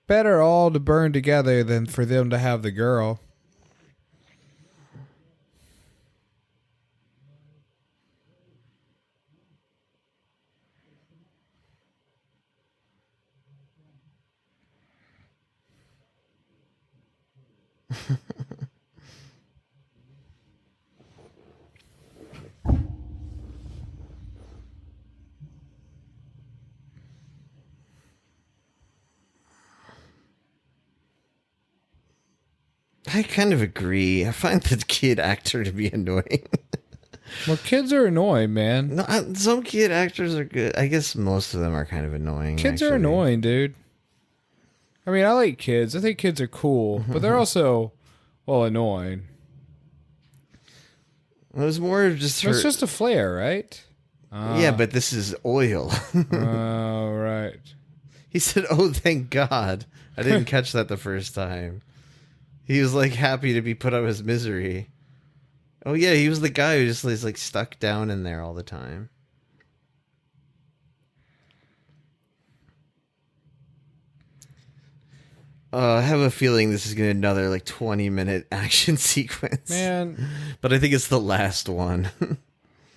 Better all to burn together than for them to have the girl. I kind of agree. I find the kid actor to be annoying. Well, kids are annoying, man. No, some kid actors are good. I guess most of them are kind of annoying. Kids are annoying, dude. I mean, I like kids. I think kids are cool, but they're also, well, annoying. It was more of just It's just a flare, right? Yeah, but this is oil. Oh, right. He said, "Oh, thank God." I didn't catch that the first time. He was like happy to be put out of his misery. Oh yeah, he was the guy who just is like stuck down in there all the time. I have a feeling this is gonna be another like 20-minute action sequence. Man, but I think it's the last one.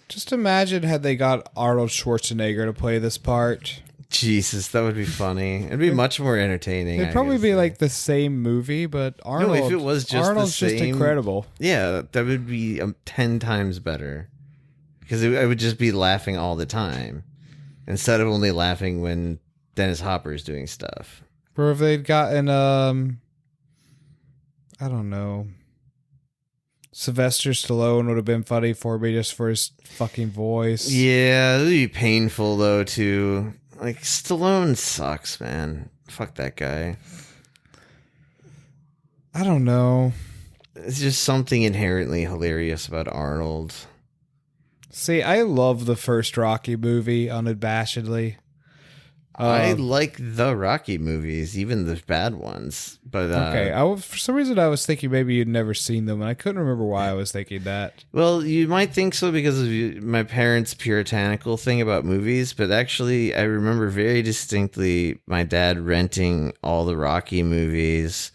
just imagine had they got Arnold Schwarzenegger to play this part. Jesus, that would be funny. It'd be much more entertaining. It'd probably be like the same movie, but Arnold. No, if it was just Arnold's the same, just incredible. Yeah, that would be 10 times better. Because I would just be laughing all the time instead of only laughing when Dennis Hopper's doing stuff. Or if they'd gotten, I don't know, Sylvester Stallone would have been funny for me just for his fucking voice. Yeah, it would be painful though too. Like Stallone sucks, man. Fuck that guy. I don't know. It's just something inherently hilarious about Arnold. See, I love the first Rocky movie unabashedly. I like the Rocky movies, even the bad ones. But okay, for some reason I was thinking maybe you'd never seen them, and I couldn't remember why I was thinking that. Well, you might think so because of my parents' puritanical thing about movies, but actually I remember very distinctly my dad renting all the Rocky movies,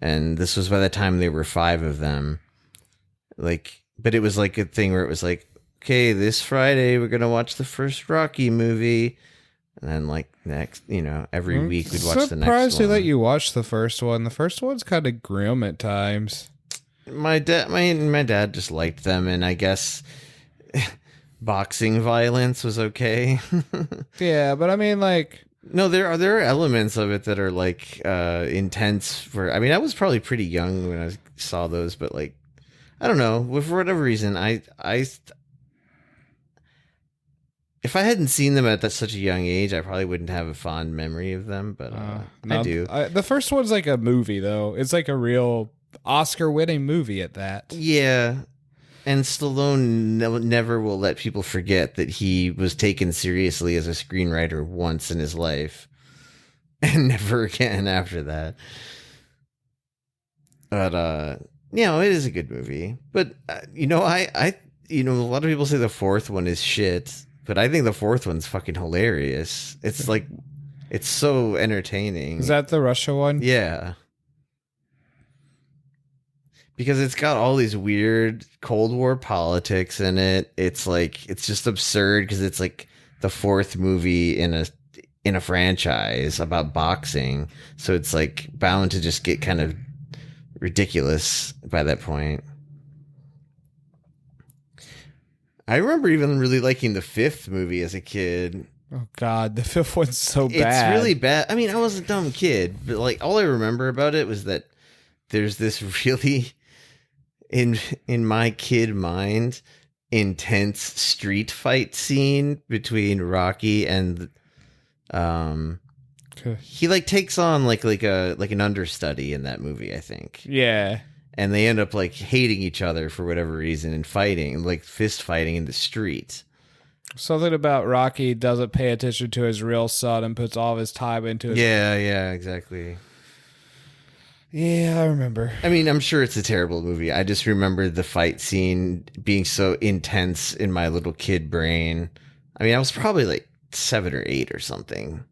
and this was by the time there were 5 of them. Like, but it was like a thing where it was like, okay, this Friday we're gonna watch the first Rocky movie. And then, like, next, every week we'd watch the next one. Surprised they let you watch the first one. The first one's kind of grim at times. My dad just liked them, and I guess boxing violence was okay. Yeah, but I mean, like... No, there are elements of it that are, like, intense. I was probably pretty young when I saw those, but, like, I don't know. For whatever reason, if I hadn't seen them at such a young age, I probably wouldn't have a fond memory of them, but no, I do. The first one's like a movie, though. It's like a real Oscar-winning movie at that. Yeah, and Stallone never will let people forget that he was taken seriously as a screenwriter once in his life, and never again after that. But, it is a good movie. But, a lot of people say the fourth one is shit. But I think the fourth one's fucking hilarious. It's like, it's so entertaining. Is that the Russia one? Yeah. Because it's got all these weird Cold War politics in it. It's like, it's just absurd because it's like the 4th movie in a franchise about boxing. So it's like bound to just get kind of ridiculous by that point. I remember even really liking the 5th movie as a kid. Oh God, the 5th one's so bad. It's really bad. I mean, I was a dumb kid, but like all I remember about it was that there's this really, in my kid mind, intense street fight scene between Rocky and he like takes on like an understudy in that movie, I think. Yeah. And they end up like hating each other for whatever reason and fighting, like fist fighting in the street. Something about Rocky doesn't pay attention to his real son and puts all of his time into it. Yeah, exactly. Yeah, I remember. I mean, I'm sure it's a terrible movie. I just remember the fight scene being so intense in my little kid brain. I mean, I was probably like 7 or 8 or something.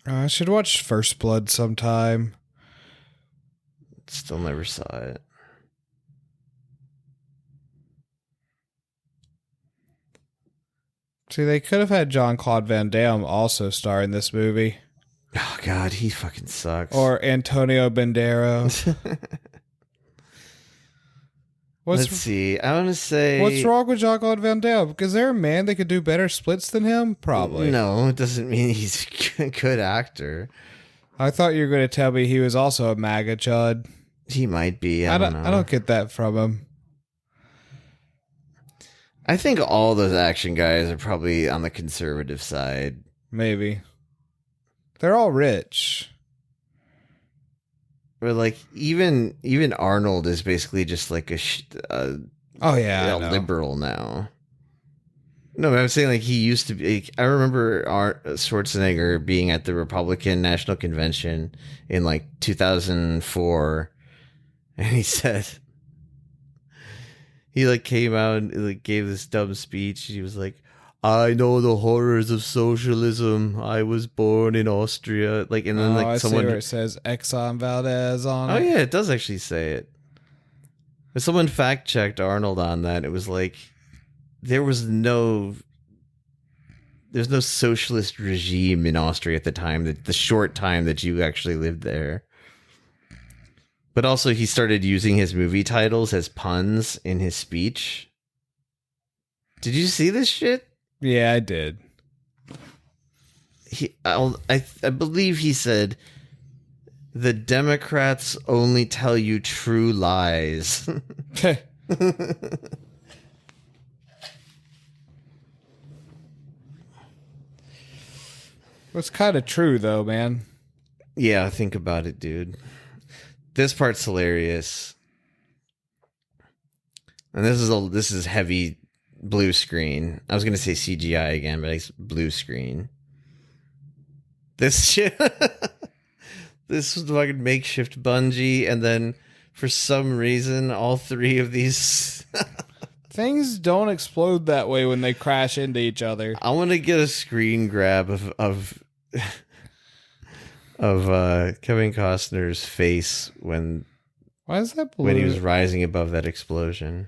I should watch First Blood sometime. Still never saw it. See, they could have had Jean-Claude Van Damme also star in this movie. Oh, God, he fucking sucks. Or Antonio Banderas. Let's see. I want to say... What's wrong with Jean-Claude Van Damme? Is there a man that could do better splits than him? Probably. No, it doesn't mean he's a good actor. I thought you were going to tell me he was also a MAGA chud. He might be. I don't know. I don't get that from him. I think all those action guys are probably on the conservative side. Maybe. They're all rich. But like even Arnold is basically just like a liberal now. No, I'm saying like he used to be. I remember Schwarzenegger being at the Republican National Convention in like 2004, and he said, he like came out and like gave this dumb speech. He was like, I know the horrors of socialism. I was born in Austria. Like, and then I someone, see where it says Exxon Valdez on it. oh yeah, it does actually say it. But someone fact checked Arnold on that. It was like, there's no socialist regime in Austria at the time, the short time that you actually lived there. But also he started using his movie titles as puns in his speech. Did you see this shit? Yeah, I did. I believe he said, the Democrats only tell you true lies. It's kind of true, though, man. Yeah, think about it, dude. This part's hilarious. And this is heavy blue screen. I was going to say CGI again, but it's blue screen. This shit. This was fucking makeshift bungee, and then for some reason, all three of these things don't explode that way when they crash into each other. I want to get a screen grab of Kevin Costner's face when why is that blue? When he was rising above that explosion.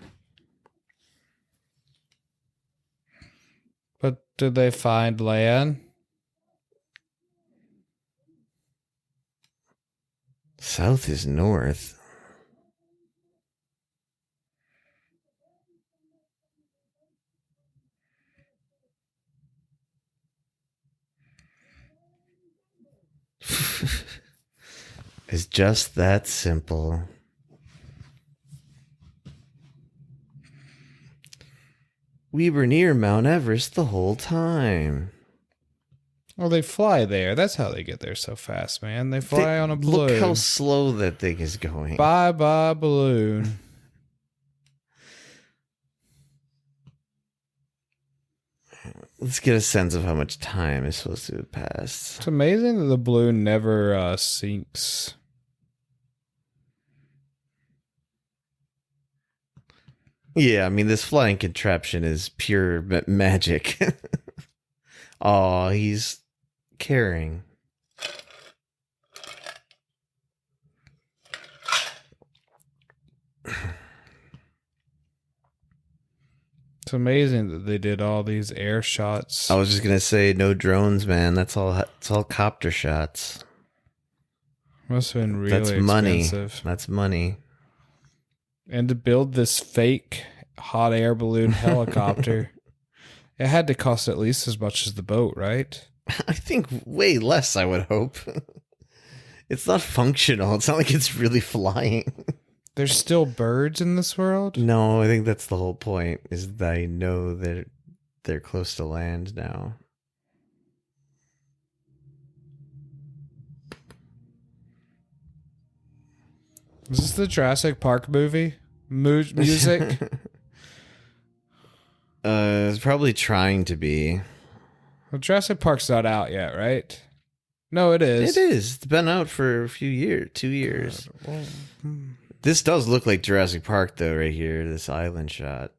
But did they find land? South is north. It's just that simple. We were near Mount Everest the whole time. Well, they fly there. That's how they get there so fast, man. They fly on a balloon. Look how slow that thing is going. Bye-bye balloon. Let's get a sense of how much time is supposed to have passed. It's amazing that the balloon never sinks. Yeah, I mean, this flying contraption is pure magic. Oh, he's caring. It's amazing that they did all these air shots. I was just gonna say, no drones, man. That's all. It's all copter shots. Must have been really expensive. Money. That's money. And to build this fake hot air balloon helicopter, it had to cost at least as much as the boat, right? I think way less, I would hope. It's not functional. It's not like it's really flying. There's still birds in this world? No, I think that's the whole point, is that I know that they're close to land now. Is this the Jurassic Park movie? Music? It's probably trying to be. Well, Jurassic Park's not out yet, right? No, it is. It is. It's been out for a few years, 2 years. Well, This does look like Jurassic Park, though, right here. This island shot.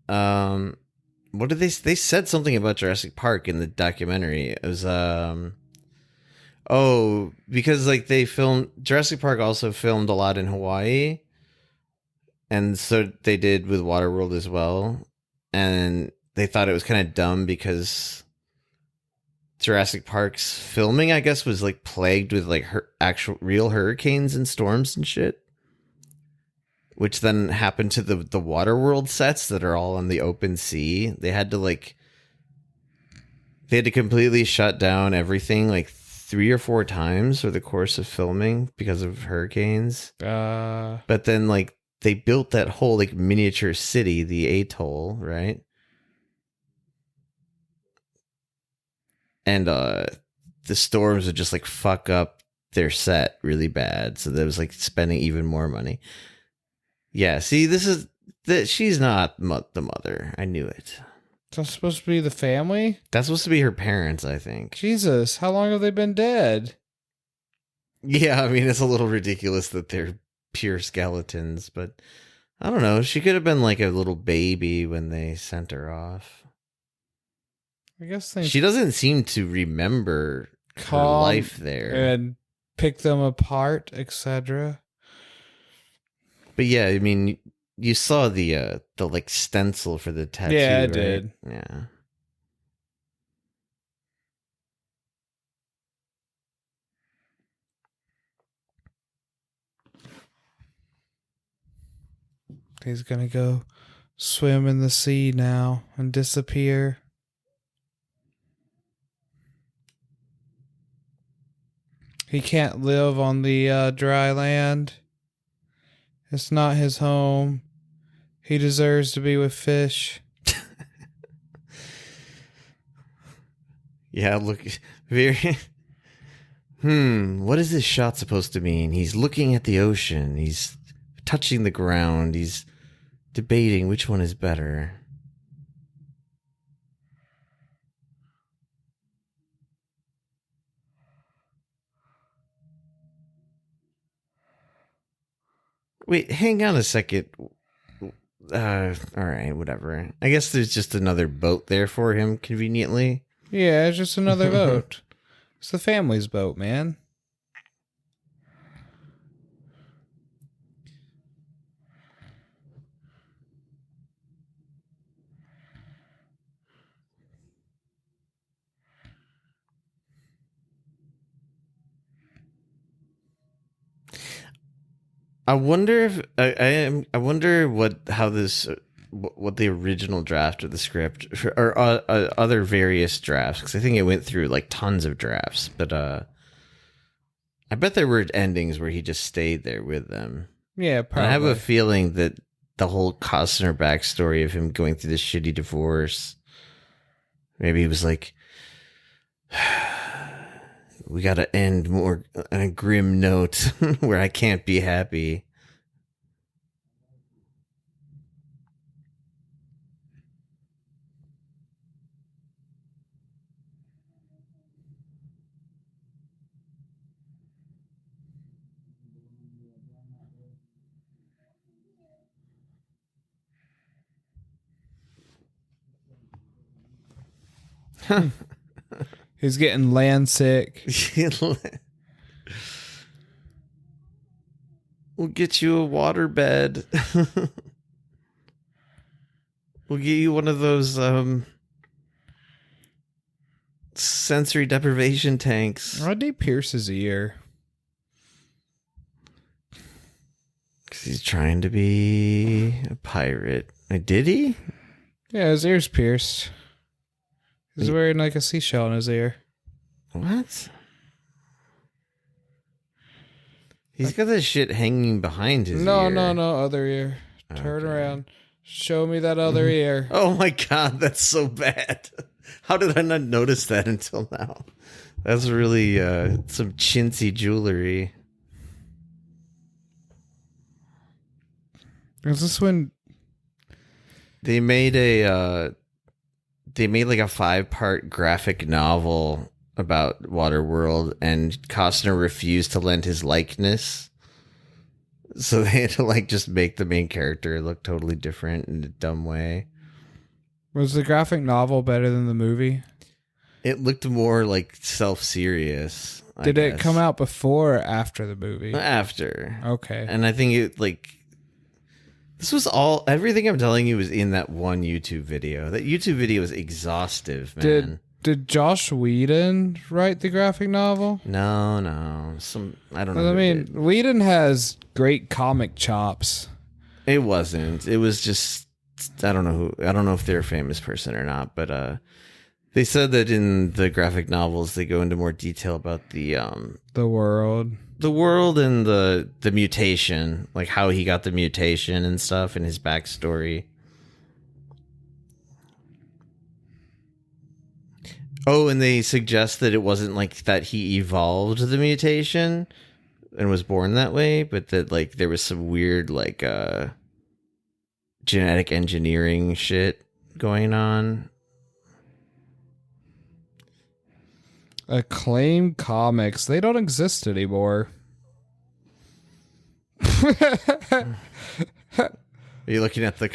What did they said something about Jurassic Park in the documentary. It was because like they filmed Jurassic Park also filmed a lot in Hawaii, and so they did with Waterworld as well. And they thought it was kind of dumb because Jurassic Park's filming, I guess, was like plagued with like actual real hurricanes and storms and shit, which then happened to the Waterworld sets that are all on the open sea. They had to completely shut down everything like 3 or 4 times over the course of filming because of hurricanes. But then like they built that whole like miniature city, the atoll, right? And the storms would just like fuck up their set really bad, so that was like spending even more money. Yeah, see, she's not the mother. I knew it. That's supposed to be the family? That's supposed to be her parents, I think. Jesus, how long have they been dead? Yeah, I mean, it's a little ridiculous that they're pure skeletons, but I don't know. She could have been like a little baby when they sent her off. I guess they She doesn't seem to remember her life there. And pick them apart, etc. But yeah, I mean, you saw the like stencil for the tattoo. Yeah, I right? did. Yeah. He's gonna go swim in the sea now and disappear. He can't live on the dry land. It's not his home. He deserves to be with fish. Yeah, look, very. What is this shot supposed to mean? He's looking at the ocean. He's touching the ground. He's debating which one is better. Wait, hang on a second. All right, whatever. I guess there's just another boat there for him, conveniently. Yeah, it's just another boat. It's the family's boat, man. I wonder if I wonder what the original draft of the script or other various drafts, because I think it went through like tons of drafts, but I bet there were endings where he just stayed there with them. Yeah, probably. And I have a feeling that the whole Costner backstory of him going through this shitty divorce, maybe he was like, we got to end more on a grim note where I can't be happy. He's getting land sick. We'll get you a water bed. We'll get you one of those sensory deprivation tanks. Why'd they pierce his ear? Because he's trying to be a pirate. Did he? Yeah, his ear's pierced. He's wearing like a seashell in his ear. What? He's got that shit hanging behind his ear. No, other ear. Turn around. Show me that other ear. Oh my god, that's so bad. How did I not notice that until now? That's really some chintzy jewelry. Is this when they made like a 5-part graphic novel about Waterworld, and Costner refused to lend his likeness, so they had to like just make the main character look totally different in a dumb way. Was the graphic novel better than the movie? It looked more like self-serious. Did it come out before or after the movie? After. Okay. And I think it like this was everything I'm telling you was in that one YouTube video. That YouTube video was exhaustive, man. Did Josh Whedon write the graphic novel? No. I don't know. I mean, Whedon has great comic chops. It wasn't. It was just I don't know if they're a famous person or not, but they said that in the graphic novels they go into more detail about the world and the mutation, like how he got the mutation and stuff, and his backstory. Oh, and they suggest that it wasn't like that he evolved the mutation and was born that way, but that like there was some weird like genetic engineering shit going on. Acclaim Comics, they don't exist anymore. Are you looking at the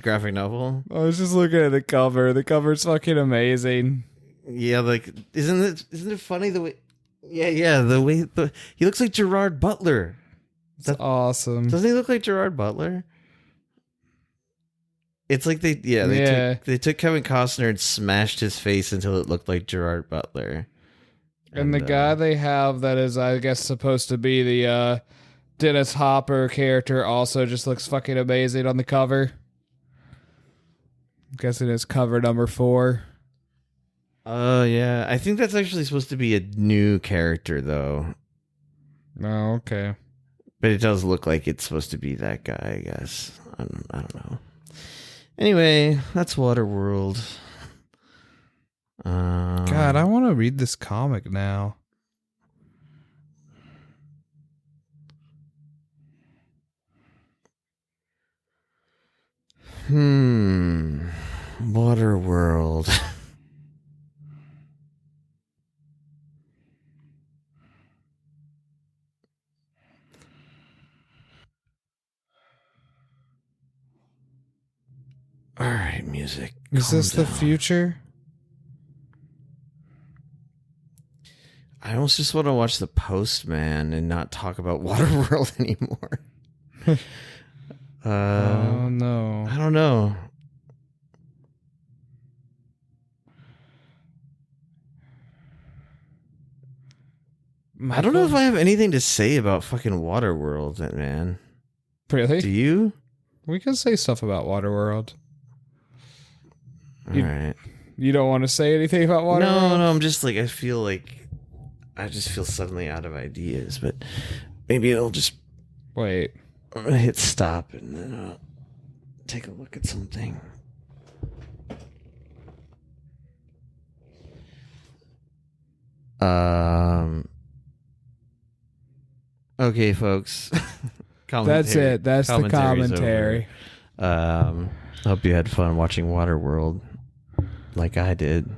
graphic novel? I was just looking at the cover. The cover's fucking amazing. Yeah, like isn't it funny the way? Yeah, he looks like Gerard Butler. It's awesome. Doesn't he look like Gerard Butler? It's like they took Kevin Costner and smashed his face until it looked like Gerard Butler. And the guy they have that is, I guess, supposed to be the Dennis Hopper character also just looks fucking amazing on the cover. I'm guessing it's cover number 4. Oh, yeah. I think that's actually supposed to be a new character, though. Oh, okay. But it does look like it's supposed to be that guy, I guess. I don't know. Anyway, that's Waterworld. God, I want to read this comic now. Waterworld. All right, music. Is this the future? I almost just want to watch The Postman and not talk about Waterworld anymore. Oh, no. I don't know. I don't know if I have anything to say about fucking Waterworld, man. Really? Do you? We can say stuff about Waterworld. All right. You don't want to say anything about Waterworld? No, I'm just like, I just feel suddenly out of ideas, but maybe it'll just... Wait. I'm going to hit stop and then I'll take a look at something. Okay, folks. That's it. That's the commentary. Hope you had fun watching Waterworld like I did.